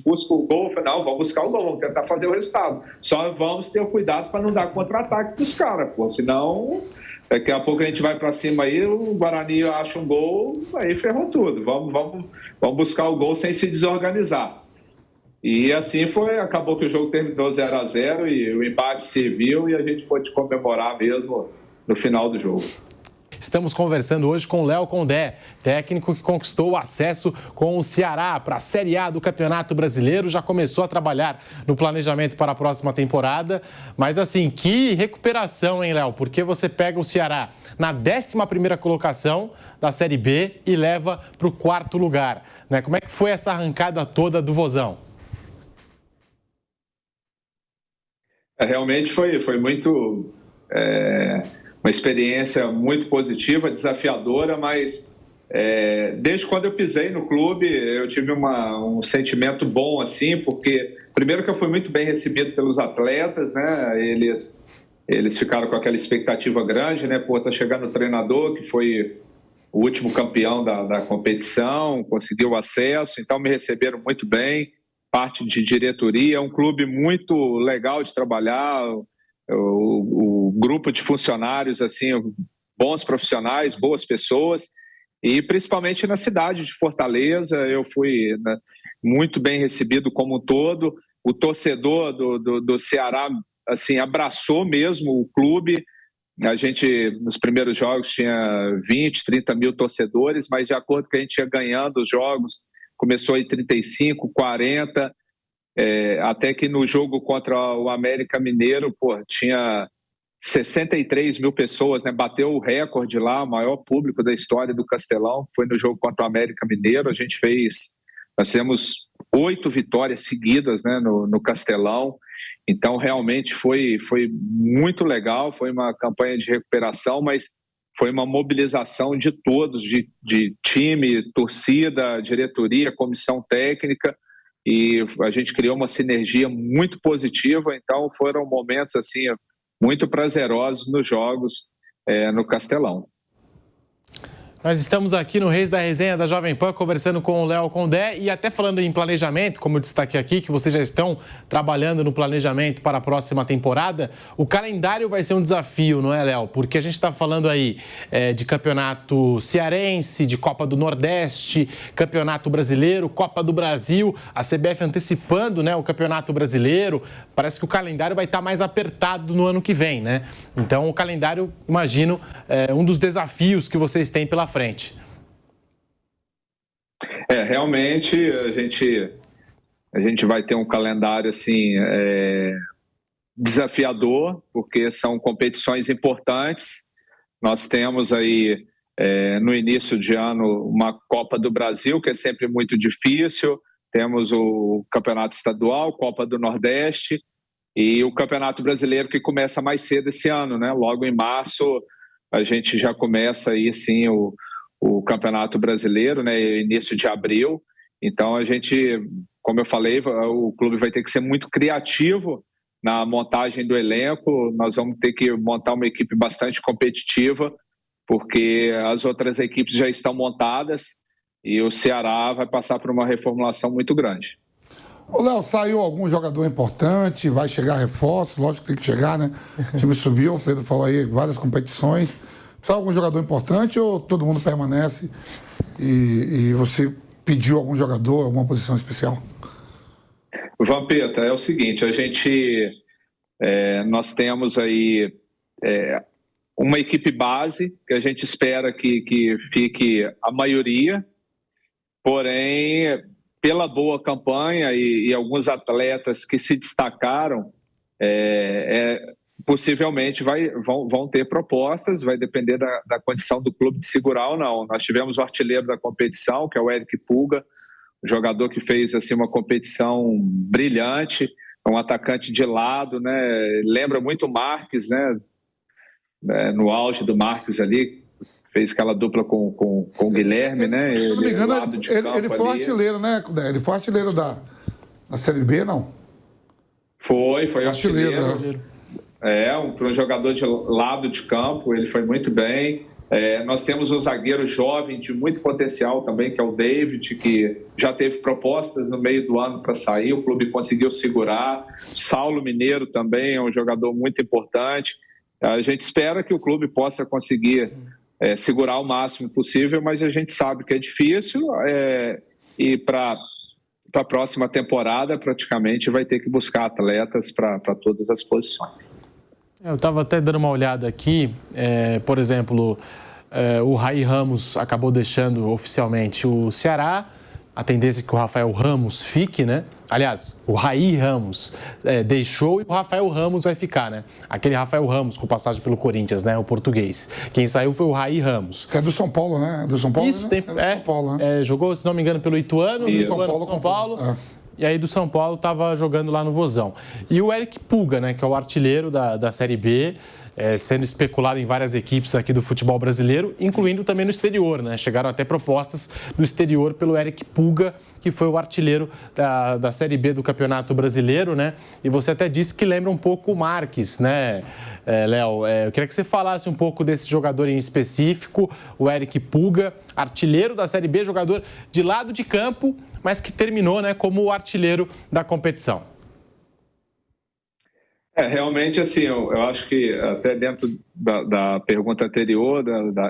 busca o gol. Eu falei, não, vamos buscar o gol, vamos tentar fazer o resultado. Só vamos ter o cuidado para não dar contra-ataque para os caras, senão daqui a pouco a gente vai para cima aí, o Guarani acha um gol, aí ferrou tudo. Vamos buscar o gol sem se desorganizar. E assim acabou que o jogo terminou 0-0 e o empate serviu e a gente pôde comemorar mesmo no final do jogo. Estamos conversando hoje com o Léo Condé, técnico que conquistou o acesso com o Ceará para a Série A do Campeonato Brasileiro. Já começou a trabalhar no planejamento para a próxima temporada. Mas assim, que recuperação, hein, Léo? Porque você pega o Ceará na 11ª colocação da Série B e leva para o 4º lugar, né? Como é que foi essa arrancada toda do Vozão? Realmente foi muito uma experiência muito positiva, desafiadora, mas desde quando eu pisei no clube eu tive um sentimento bom, assim, porque primeiro que eu fui muito bem recebido pelos atletas, né? Eles ficaram com aquela expectativa grande, né? Tá chegando o treinador que foi o último campeão da competição, conseguiu acesso, então me receberam muito bem. Parte de diretoria, um clube muito legal de trabalhar, o grupo de funcionários, assim, bons profissionais, boas pessoas, e principalmente na cidade de Fortaleza, eu fui muito bem recebido como um todo. O torcedor do Ceará, assim, abraçou mesmo o clube. A gente, nos primeiros jogos, tinha 20, 30 mil torcedores, mas de acordo com que a gente ia ganhando os jogos, começou em 35, 40, até que no jogo contra o América Mineiro, tinha 63 mil pessoas, né? Bateu o recorde lá, o maior público da história do Castelão, foi no jogo contra o América Mineiro. Nós fizemos 8 vitórias seguidas, né, no Castelão, então realmente foi muito legal, foi uma campanha de recuperação, mas foi uma mobilização de todos, de time, torcida, diretoria, comissão técnica, e a gente criou uma sinergia muito positiva. Então foram momentos assim muito prazerosos nos jogos no Castelão. Nós estamos aqui no Reis da Resenha da Jovem Pan, conversando com o Léo Condé e até falando em planejamento, como eu destaquei aqui, que vocês já estão trabalhando no planejamento para a próxima temporada. O calendário vai ser um desafio, não é, Léo? Porque a gente está falando aí de campeonato cearense, de Copa do Nordeste, campeonato brasileiro, Copa do Brasil, a CBF antecipando, né, o campeonato brasileiro. Parece que o calendário vai estar mais apertado no ano que vem, né? Então, o calendário, imagino, é um dos desafios que vocês têm pela frente. Realmente a gente vai ter um calendário assim desafiador, porque são competições importantes. Nós temos aí no início de ano uma Copa do Brasil, que é sempre muito difícil. Temos o Campeonato Estadual, Copa do Nordeste e o Campeonato Brasileiro, que começa mais cedo esse ano, né? Logo em março a gente já começa aí sim o Campeonato Brasileiro, né, início de abril. Então a gente, como eu falei, o clube vai ter que ser muito criativo na montagem do elenco. Nós vamos ter que montar uma equipe bastante competitiva, porque as outras equipes já estão montadas e o Ceará vai passar por uma reformulação muito grande. Ô, Léo, saiu algum jogador importante? Vai chegar reforços? Lógico que tem que chegar, né? O time subiu, o Pedro falou aí, várias competições. Saiu algum jogador importante ou todo mundo permanece e você pediu algum jogador, alguma posição especial? Vampeta, é o seguinte, nós temos aí uma equipe base que a gente espera que fique a maioria, porém, pela boa campanha e alguns atletas que se destacaram, possivelmente vão ter propostas, vai depender da condição do clube de segurar ou não. Nós tivemos o artilheiro da competição, que é o Eric Puga, um jogador que fez assim, uma competição brilhante, um atacante de lado, né? Lembra muito o Marques, né? No auge do Marques ali, fez aquela dupla com o Guilherme, né? Se não me engano, ele foi artilheiro, né? Ele foi artilheiro da Série B, não? Foi artilheiro. Para um jogador de lado de campo, ele foi muito bem. Nós temos um zagueiro jovem de muito potencial também, que é o David, que já teve propostas no meio do ano para sair, o clube conseguiu segurar. Saulo Mineiro também é um jogador muito importante. A gente espera que o clube possa conseguir segurar o máximo possível, mas a gente sabe que é difícil e para a próxima temporada praticamente vai ter que buscar atletas para todas as posições. Eu estava até dando uma olhada aqui, por exemplo, o Raí Ramos acabou deixando oficialmente o Ceará, a tendência é que o Rafael Ramos fique, né? Aliás, o Raí Ramos deixou e o Rafael Ramos vai ficar, né? Aquele Rafael Ramos com passagem pelo Corinthians, né? O português. Quem saiu foi o Raí Ramos. Que é do São Paulo, né? Do São Paulo, isso, né? Tem, do São Paulo, né? Jogou, se não me engano, pelo Ituano, do São Paulo. E aí do São Paulo estava jogando lá no Vozão. E o Eric Puga, né, que é o artilheiro da Série B, sendo especulado em várias equipes aqui do futebol brasileiro, incluindo também no exterior, né? Chegaram até propostas no exterior pelo Eric Puga, que foi o artilheiro da Série B do Campeonato Brasileiro, né? E você até disse que lembra um pouco o Marques, né, Léo? Eu queria que você falasse um pouco desse jogador em específico, o Eric Puga, artilheiro da Série B, jogador de lado de campo, mas que terminou, né, como o artilheiro da competição. Realmente, assim, eu acho que até dentro da pergunta anterior,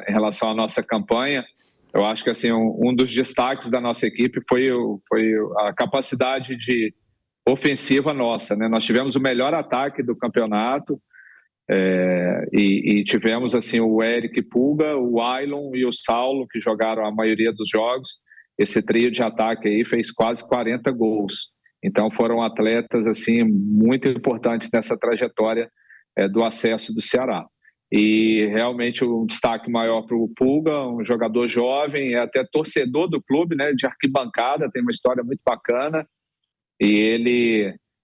em relação à nossa campanha, eu acho que assim, um dos destaques da nossa equipe foi a capacidade de ofensiva nossa, né? Nós tivemos o melhor ataque do campeonato e tivemos assim, o Eric Puga, o Ailon e o Saulo, que jogaram a maioria dos jogos. Esse trio de ataque aí fez quase 40 gols. Então foram atletas assim muito importantes nessa trajetória do acesso do Ceará. E realmente o destaque maior para o Puga, um jogador jovem, é até torcedor do clube, né, de arquibancada, tem uma história muito bacana. E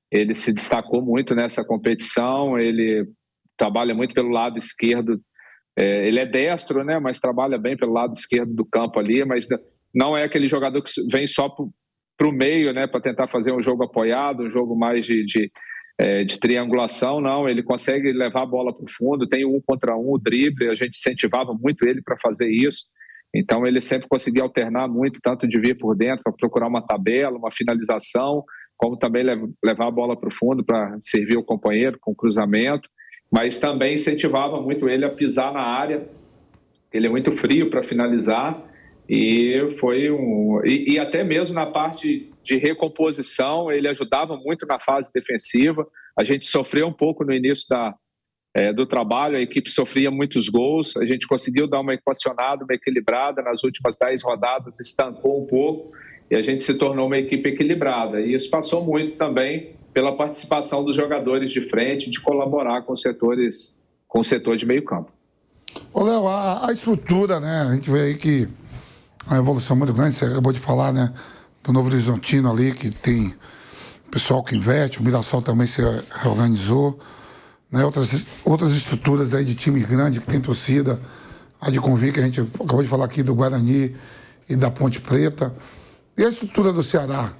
ele se destacou muito nessa competição, ele trabalha muito pelo lado esquerdo. Ele é destro, né, mas trabalha bem pelo lado esquerdo do campo ali, mas não é aquele jogador que vem só para o meio, né, para tentar fazer um jogo apoiado, um jogo mais de triangulação, não. Ele consegue levar a bola para o fundo, tem 1 contra 1, o drible, a gente incentivava muito ele para fazer isso. Então ele sempre conseguia alternar muito, tanto de vir por dentro para procurar uma tabela, uma finalização, como também levar a bola para o fundo para servir o companheiro com cruzamento, mas também incentivava muito ele a pisar na área. Ele é muito frio para finalizar. E até mesmo na parte de recomposição ele ajudava muito na fase defensiva. A gente sofreu um pouco no início do trabalho, a equipe sofria muitos gols, a gente conseguiu dar uma equacionada, uma equilibrada nas últimas 10 rodadas, estancou um pouco e a gente se tornou uma equipe equilibrada, e isso passou muito também pela participação dos jogadores de frente, de colaborar com o setor de meio campo. Ô Léo, a estrutura, né, a gente vê aí que uma evolução muito grande, você acabou de falar, né, do Novo Horizontino ali, que tem pessoal que investe, o Mirassol também se reorganizou, né, outras estruturas aí de times grandes que tem torcida, a de Convir, que a gente acabou de falar aqui, do Guarani e da Ponte Preta. E a estrutura do Ceará?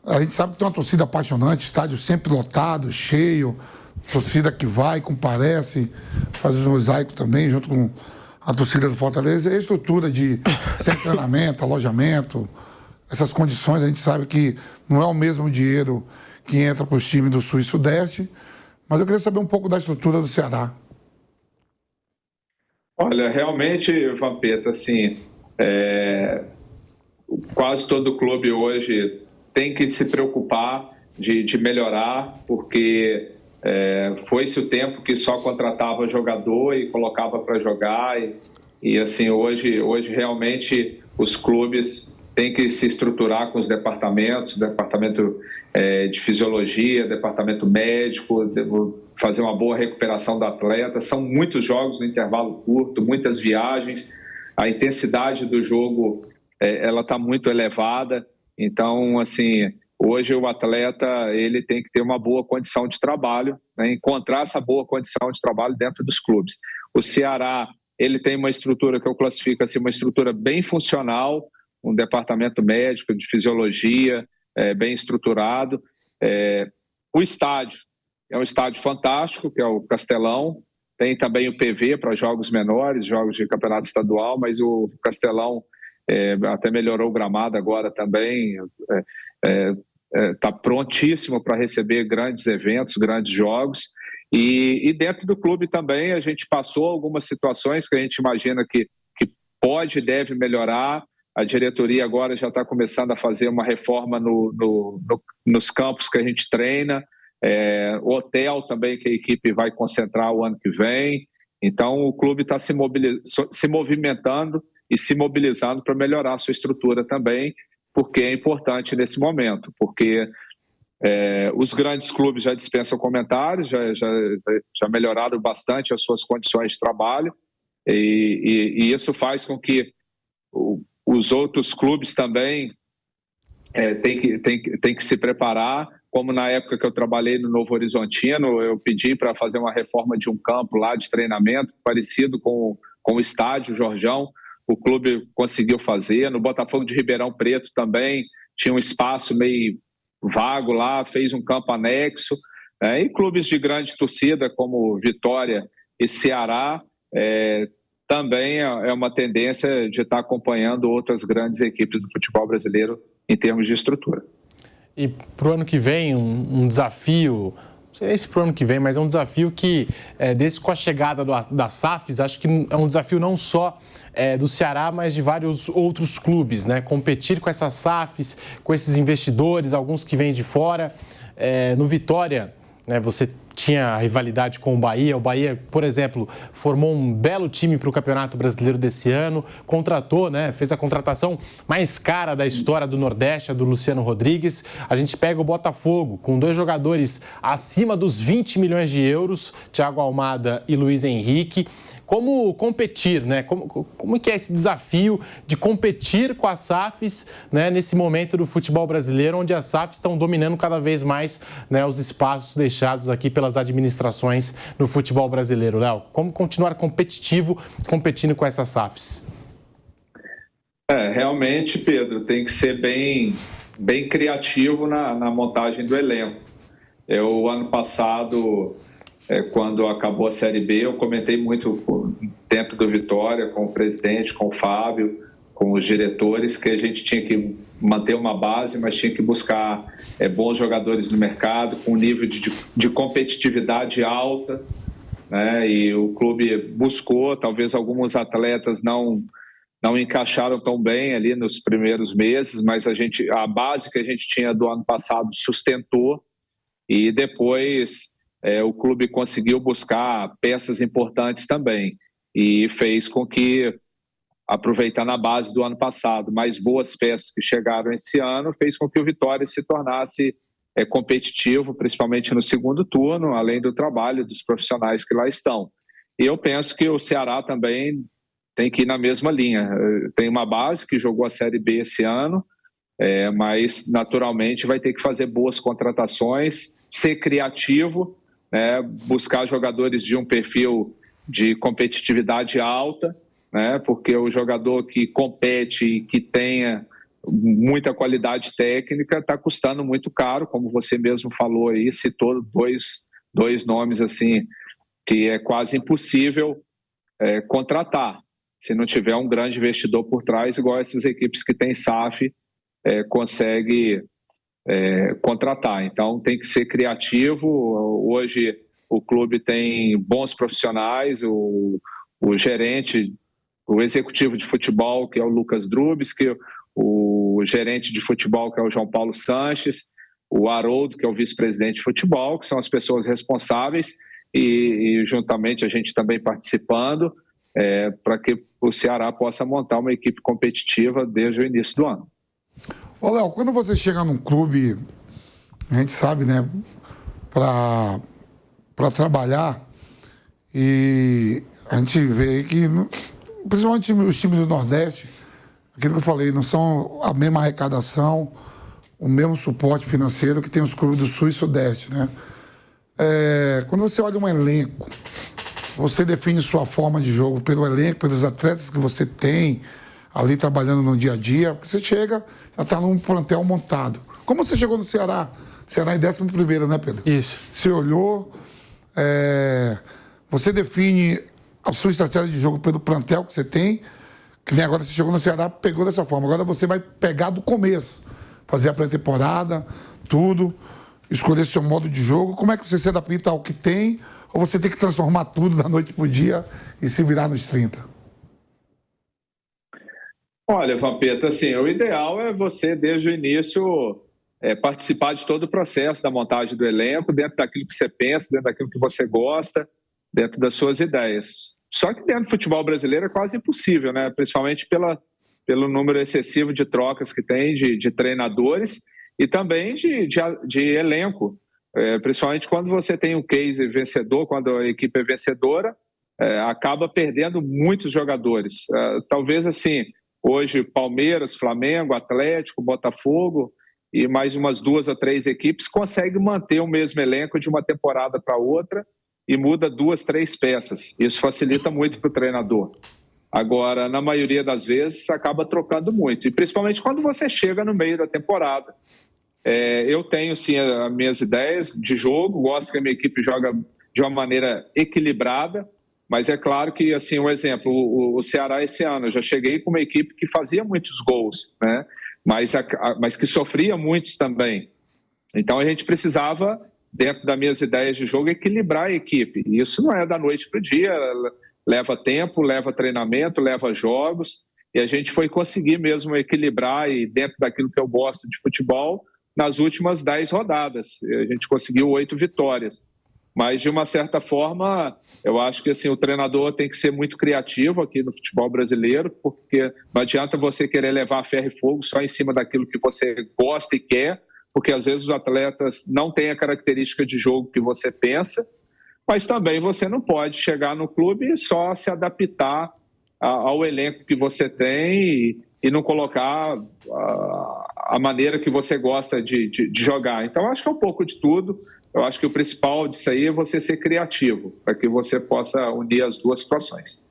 A gente sabe que tem uma torcida apaixonante, estádio sempre lotado, cheio, torcida que vai, comparece, faz o mosaico também, junto com a torcida do Fortaleza. E a estrutura de sem treinamento, alojamento, essas condições, a gente sabe que não é o mesmo dinheiro que entra para os times do Sul e Sudeste, mas eu queria saber um pouco da estrutura do Ceará. Olha, realmente, Vampeta, assim, quase todo clube hoje tem que se preocupar de melhorar, porque foi-se o tempo que só contratava jogador e colocava para jogar, e assim, hoje realmente os clubes têm que se estruturar com os departamentos, departamento de fisiologia, departamento médico, fazer uma boa recuperação do atleta. São muitos jogos no intervalo curto, muitas viagens, a intensidade do jogo ela está muito elevada. Então, assim, hoje o atleta ele tem que ter uma boa condição de trabalho, né? Encontrar essa boa condição de trabalho dentro dos clubes. O Ceará ele tem uma estrutura que eu classifico assim, uma estrutura bem funcional, um departamento médico de fisiologia bem estruturado. O estádio é um estádio fantástico, que é o Castelão. Tem também o PV para jogos menores, jogos de campeonato estadual, mas o Castelão até melhorou o gramado agora também. Está prontíssimo para receber grandes eventos, grandes jogos. E dentro do clube também a gente passou algumas situações que a gente imagina que pode e deve melhorar. A diretoria agora já está começando a fazer uma reforma nos campos que a gente treina. O hotel também que a equipe vai concentrar o ano que vem. Então o clube está se movimentando e se mobilizando para melhorar a sua estrutura também, porque é importante nesse momento, porque os grandes clubes já dispensam comentários, já melhoraram bastante as suas condições de trabalho, e isso faz com que os outros clubes também têm que se preparar. Como na época que eu trabalhei no Novo Horizontino, eu pedi para fazer uma reforma de um campo lá de treinamento, parecido com o estádio Jorjão. O clube conseguiu fazer. No Botafogo de Ribeirão Preto também tinha um espaço meio vago lá, fez um campo anexo. E clubes de grande torcida como Vitória e Ceará também é uma tendência de estar acompanhando outras grandes equipes do futebol brasileiro em termos de estrutura. E para o ano que vem, um desafio, não sei se para o ano que vem, mas é um desafio que, desde com a chegada da SAFs, acho que é um desafio não só do Ceará, mas de vários outros clubes, né? Competir com essas SAFs, com esses investidores, alguns que vêm de fora. No Vitória, né, você tinha a rivalidade com o Bahia. O Bahia, por exemplo, formou um belo time para o Campeonato Brasileiro desse ano, contratou, né, fez a contratação mais cara da história do Nordeste, a do Luciano Rodrigues. A gente pega o Botafogo, com 2 jogadores acima dos 20 milhões de euros, Thiago Almada e Luiz Henrique. Como competir, né? Como que é esse desafio de competir com as SAFs, né, nesse momento do futebol brasileiro, onde as SAFs estão dominando cada vez mais, né, os espaços deixados aqui pelas administrações no futebol brasileiro? Léo, como continuar competitivo competindo com essas SAFs? Realmente, Pedro, tem que ser bem criativo na montagem do elenco. Ano passado, quando acabou a Série B, eu comentei muito dentro do Vitória, com o presidente, com o Fábio, com os diretores, que a gente tinha que manter uma base, mas tinha que buscar bons jogadores no mercado, com um nível de competitividade alta, né? E o clube buscou, talvez alguns atletas não encaixaram tão bem ali nos primeiros meses, mas a base que a gente tinha do ano passado sustentou, e depois o clube conseguiu buscar peças importantes também, e fez com que, aproveitando a base do ano passado, mais boas peças que chegaram esse ano, fez com que o Vitória se tornasse competitivo, principalmente no segundo turno, além do trabalho dos profissionais que lá estão. E eu penso que o Ceará também tem que ir na mesma linha. Tem uma base que jogou a Série B esse ano, mas naturalmente vai ter que fazer boas contratações, ser criativo, buscar jogadores de um perfil de competitividade alta, né? Porque o jogador que compete e que tenha muita qualidade técnica, está custando muito caro, como você mesmo falou aí, citou dois nomes assim que é quase impossível contratar, se não tiver um grande investidor por trás, igual essas equipes que têm SAF consegue contratar. Então tem que ser criativo. Hoje o clube tem bons profissionais, o gerente, o executivo de futebol, que é o Lucas Drubski, o gerente de futebol, que é o João Paulo Sanches, o Haroldo, que é o vice-presidente de futebol, que são as pessoas responsáveis, e juntamente a gente também participando, para que o Ceará possa montar uma equipe competitiva desde o início do ano. Ô, Léo, quando você chega num clube, a gente sabe, né, para trabalhar, e a gente vê que, principalmente os times do Nordeste, aquilo que eu falei, não são a mesma arrecadação, o mesmo suporte financeiro que tem os clubes do Sul e Sudeste, né? Quando você olha um elenco, você define sua forma de jogo pelo elenco, pelos atletas que você tem ali trabalhando no dia a dia, porque você chega, já está num plantel montado. Como você chegou no Ceará? Ceará em 11º, né, Pedro? Isso. Você olhou, você define a sua estratégia de jogo pelo plantel que você tem, que nem agora você chegou no Ceará, pegou dessa forma. Agora você vai pegar do começo, fazer a pré-temporada, tudo, escolher seu modo de jogo. Como é que você se adapta ao que tem, ou você tem que transformar tudo da noite para o dia e se virar nos 30? Olha, Vampeta, assim, o ideal é você, desde o início, participar de todo o processo da montagem do elenco, dentro daquilo que você pensa, dentro daquilo que você gosta, dentro das suas ideias. Só que dentro do futebol brasileiro é quase impossível, né? Principalmente pelo número excessivo de trocas que tem de treinadores e também de elenco. Principalmente quando você tem um case vencedor, quando a equipe é vencedora, acaba perdendo muitos jogadores. Talvez assim, hoje Palmeiras, Flamengo, Atlético, Botafogo e mais umas 2 ou 3 equipes conseguem manter o mesmo elenco de uma temporada para outra e muda 2, 3 peças. Isso facilita muito para o treinador. Agora, na maioria das vezes, acaba trocando muito. E principalmente quando você chega no meio da temporada. Eu tenho, sim, as minhas ideias de jogo, gosto que a minha equipe joga de uma maneira equilibrada, mas é claro que, assim, um exemplo, o Ceará esse ano, eu já cheguei com uma equipe que fazia muitos gols, né? Mas que sofria muitos também. Então a gente precisava, dentro das minhas ideias de jogo, equilibrar a equipe. E isso não é da noite para o dia, leva tempo, leva treinamento, leva jogos, e a gente foi conseguir mesmo equilibrar, e dentro daquilo que eu gosto de futebol, nas últimas 10 rodadas. A gente conseguiu 8 vitórias. Mas, de uma certa forma, eu acho que assim, o treinador tem que ser muito criativo aqui no futebol brasileiro, porque não adianta você querer levar ferro e fogo só em cima daquilo que você gosta e quer, porque às vezes os atletas não têm a característica de jogo que você pensa, mas também você não pode chegar no clube e só se adaptar ao elenco que você tem e não colocar a maneira que você gosta de jogar. Então, acho que é um pouco de tudo. Eu acho que o principal disso aí é você ser criativo, para que você possa unir as duas situações.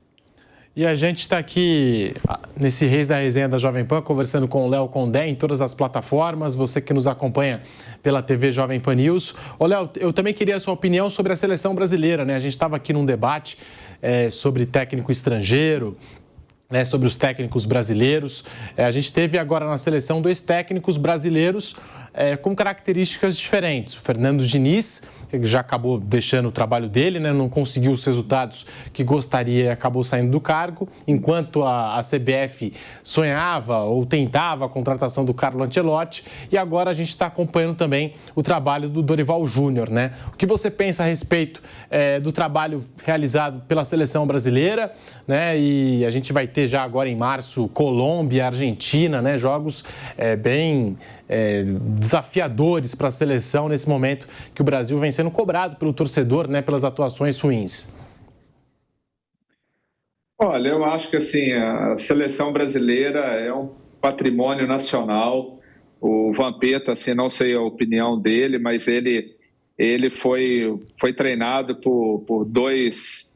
E a gente está aqui nesse Reis da Resenha da Jovem Pan, conversando com o Léo Condé em todas as plataformas, você que nos acompanha pela TV Jovem Pan News. Ô, Léo, eu também queria a sua opinião sobre a seleção brasileira, né? A gente estava aqui num debate sobre técnico estrangeiro, né, sobre os técnicos brasileiros. A gente teve agora na seleção 2 técnicos brasileiros com características diferentes. O Fernando Diniz, que já acabou deixando o trabalho dele, né, não conseguiu os resultados que gostaria e acabou saindo do cargo, enquanto a CBF sonhava ou tentava a contratação do Carlo Ancelotti, e agora a gente está acompanhando também o trabalho do Dorival Júnior, né? O que você pensa a respeito do trabalho realizado pela seleção brasileira, né? E a gente vai ter já agora em março Colômbia, Argentina, né? Jogos bem desafiadores para a seleção nesse momento que o Brasil vem sendo cobrado pelo torcedor, né, pelas atuações ruins. Olha, eu acho que assim, a seleção brasileira é um patrimônio nacional. O Vampeta, assim, não sei a opinião dele, mas ele foi treinado por dois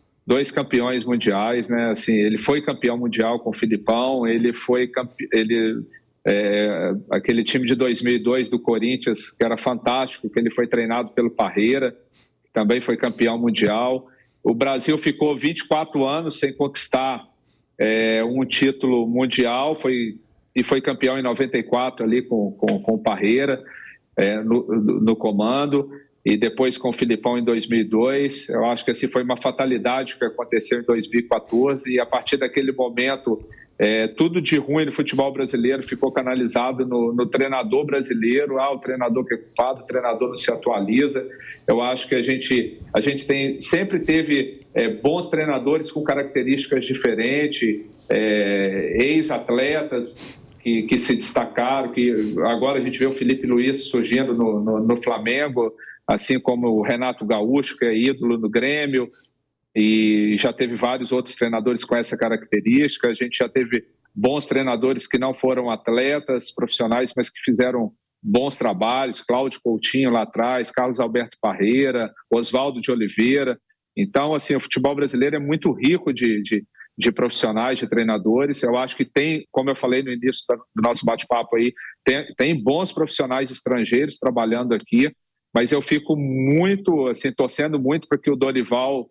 campeões mundiais, né? Assim, ele foi campeão mundial com o Filipão, ele aquele time de 2002 do Corinthians, que era fantástico, que ele foi treinado pelo Parreira, que também foi campeão mundial. O Brasil ficou 24 anos sem conquistar um título mundial, e foi campeão em 94 ali com o Parreira no comando, e depois com o Filipão em 2002. Eu acho que assim, foi uma fatalidade que aconteceu em 2014, e a partir daquele momento tudo de ruim no futebol brasileiro ficou canalizado no treinador brasileiro. O treinador que é culpado, o treinador não se atualiza. Eu acho que a gente sempre teve bons treinadores com características diferentes, ex-atletas que se destacaram, que agora a gente vê o Felipe Luiz surgindo no Flamengo, assim como o Renato Gaúcho, que é ídolo no Grêmio, e já teve vários outros treinadores com essa característica. A gente já teve bons treinadores que não foram atletas profissionais, mas que fizeram bons trabalhos, Cláudio Coutinho lá atrás, Carlos Alberto Parreira, Oswaldo de Oliveira. Então, assim, o futebol brasileiro é muito rico de profissionais, de treinadores. Eu acho que tem, como eu falei no início do nosso bate-papo aí, tem bons profissionais estrangeiros trabalhando aqui, mas eu fico muito, assim, torcendo muito para que o Dorival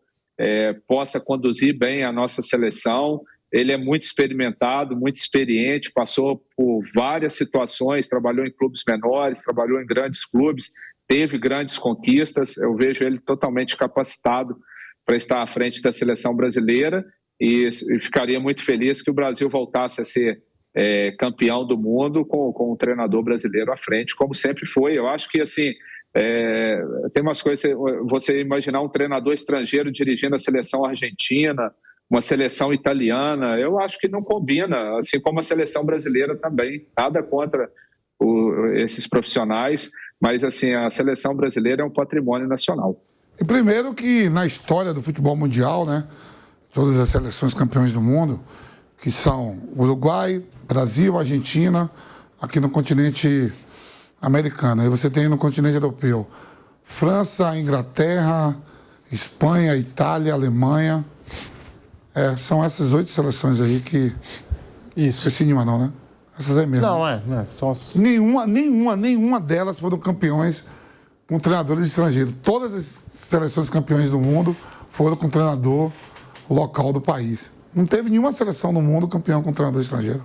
possa conduzir bem a nossa seleção. Ele é muito experimentado, muito experiente, passou por várias situações, trabalhou em clubes menores, trabalhou em grandes clubes, teve grandes conquistas. Eu vejo ele totalmente capacitado para estar à frente da seleção brasileira, e ficaria muito feliz que o Brasil voltasse a ser campeão do mundo com um treinador brasileiro à frente, como sempre foi. Eu acho que, assim, tem umas coisas, você imaginar um treinador estrangeiro dirigindo a seleção argentina, uma seleção italiana, eu acho que não combina, assim como a seleção brasileira também. Nada contra esses profissionais, mas assim, a seleção brasileira é um patrimônio nacional. E primeiro que na história do futebol mundial, né, todas as seleções campeões do mundo, que são Uruguai, Brasil, Argentina, aqui no continente americano. Aí você tem no continente europeu França, Inglaterra, Espanha, Itália, Alemanha. São essas 8 seleções aí que... Isso. Esqueci nenhuma não, né? Essas aí mesmo. Não, são as... Nenhuma delas foram campeões com treinadores estrangeiros. Todas as seleções campeões do mundo foram com treinador local do país. Não teve nenhuma seleção no mundo campeão com treinador estrangeiro.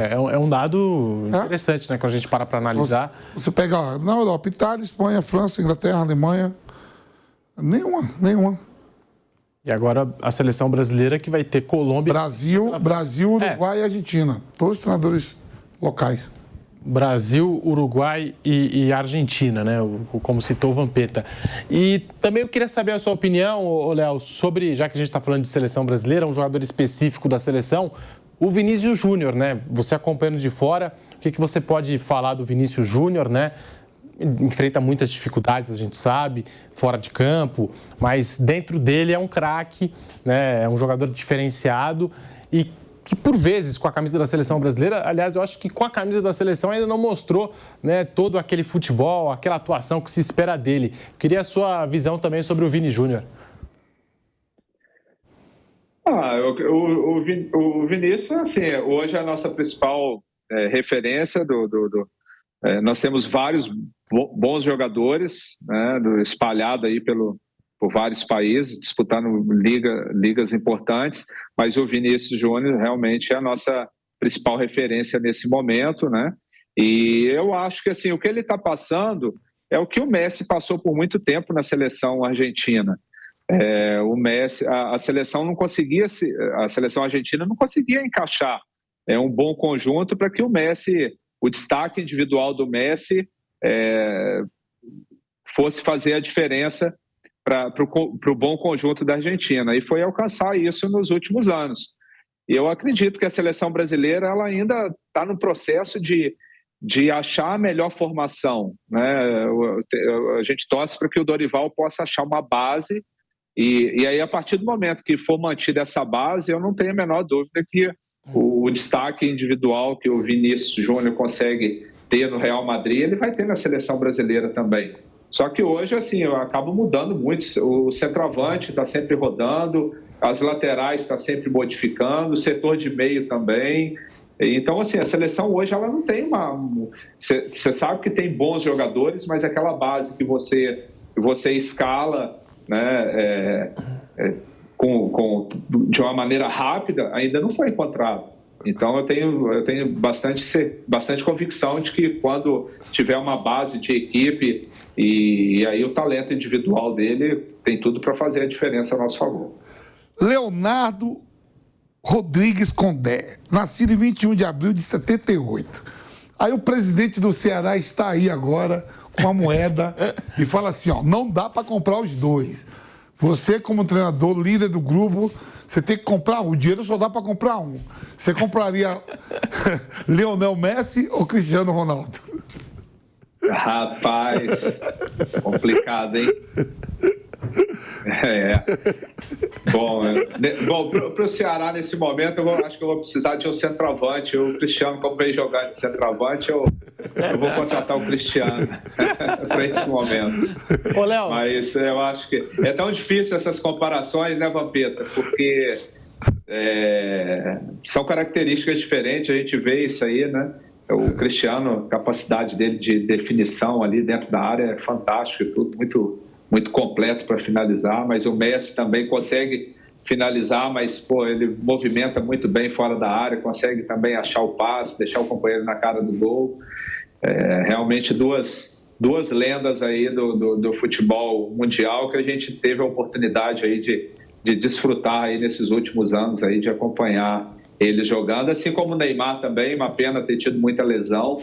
É um dado interessante, né? Quando a gente para analisar. Você pega na Europa, Itália, Espanha, França, Inglaterra, Alemanha. Nenhuma. E agora a seleção brasileira que vai ter Colômbia... Brasil, Uruguai e Argentina. Todos os treinadores locais. Brasil, Uruguai e Argentina, né? Como citou o Vampeta. E também eu queria saber a sua opinião, Léo, sobre, já que a gente está falando de seleção brasileira, um jogador específico da seleção, o Vinícius Júnior, né? Você acompanhando de fora, o que você pode falar do Vinícius Júnior, né? Enfrenta muitas dificuldades, a gente sabe, fora de campo, mas dentro dele é um craque, né? É um jogador diferenciado e que, por vezes, com a camisa da seleção brasileira, aliás, eu acho que com a camisa da seleção ainda não mostrou, né, todo aquele futebol, aquela atuação que se espera dele. Queria a sua visão também sobre o Vini Júnior. O Vinícius, assim, hoje é a nossa principal referência nós temos vários bons jogadores, né, espalhados aí por vários países, disputando ligas importantes, mas o Vinícius Júnior realmente é a nossa principal referência nesse momento, né? E eu acho que, assim, o que ele está passando é o que o Messi passou por muito tempo na seleção argentina. O Messi, a seleção argentina não conseguia encaixar um bom conjunto para que o destaque individual do Messi fosse fazer a diferença para o bom conjunto da Argentina, e foi alcançar isso nos últimos anos. E eu acredito que a seleção brasileira ela ainda está no processo de achar a melhor formação, né? A gente torce para que o Dorival possa achar uma base, e aí, a partir do momento que for mantida essa base, eu não tenho a menor dúvida que o destaque individual que o Vinícius Júnior consegue ter no Real Madrid, ele vai ter na seleção brasileira também. Só que hoje, assim, eu acabo mudando muito. O centroavante está sempre rodando, as laterais está sempre modificando, o setor de meio também. Então, assim, a seleção hoje ela não tem Você sabe que tem bons jogadores, mas aquela base que você escala, né, de uma maneira rápida ainda não foi encontrado. Então, eu tenho bastante convicção de que quando tiver uma base de equipe e aí o talento individual dele tem tudo para fazer a diferença a nosso favor. Leonardo Rodrigues Condé, nascido em 21 de abril de 78. Aí o presidente do Ceará está aí agora com a moeda e fala assim, ó, não dá para comprar os dois. Você, como treinador, líder do grupo, você tem que comprar um. O dinheiro só dá para comprar um. Você compraria Lionel Messi ou Cristiano Ronaldo? Rapaz, complicado, hein? Bom, para o Ceará, nesse momento, acho que eu vou precisar de um centroavante. O Cristiano, como vem jogar de centroavante, eu vou contratar o Cristiano para esse momento. Ô, Léo. Mas eu acho que é tão difícil essas comparações, né, Vampeta? Porque são características diferentes, a gente vê isso aí, né? O Cristiano, a capacidade dele de definição ali dentro da área é fantástica, tudo muito completo para finalizar, mas o Messi também consegue finalizar, mas ele movimenta muito bem fora da área, consegue também achar o passe, deixar o companheiro na cara do gol. Realmente duas lendas aí do futebol mundial que a gente teve a oportunidade aí de desfrutar aí nesses últimos anos aí, de acompanhar eles jogando, assim como o Neymar também, uma pena ter tido muita lesão,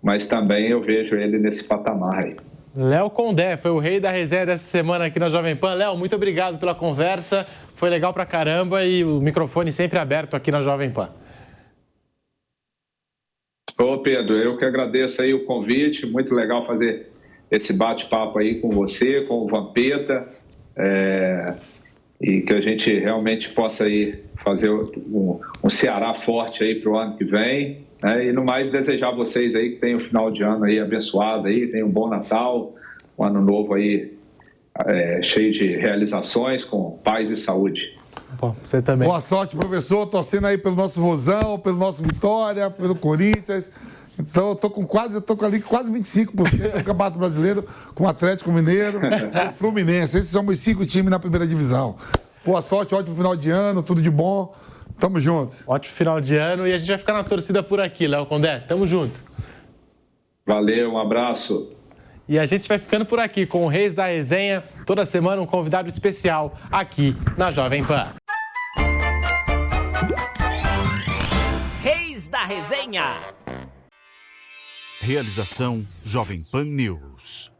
mas também eu vejo ele nesse patamar aí. Léo Condé foi o rei da resenha dessa semana aqui na Jovem Pan. Léo, muito obrigado pela conversa, foi legal pra caramba e o microfone sempre aberto aqui na Jovem Pan. Ô Pedro, eu que agradeço aí o convite, muito legal fazer esse bate-papo aí com você, com o Vampeta, e que a gente realmente possa aí fazer um Ceará forte aí para o ano que vem. E no mais, desejar a vocês aí que tenham um final de ano aí abençoado aí, tenham um bom Natal, um ano novo aí cheio de realizações, com paz e saúde. Bom, você também. Boa sorte, professor, torcendo aí pelo nosso Rosão, pelo nosso Vitória, pelo Corinthians. Então, eu tô ali quase 25% do Campeonato Brasileiro, com o Atlético Mineiro e o Fluminense. Esses são os 5 times na primeira divisão. Boa sorte, ótimo final de ano, tudo de bom. Tamo junto. Ótimo final de ano e a gente vai ficar na torcida por aqui, Léo Condé. Tamo junto. Valeu, um abraço. E a gente vai ficando por aqui com o Reis da Resenha. Toda semana um convidado especial aqui na Jovem Pan. Reis da Resenha. Realização Jovem Pan News.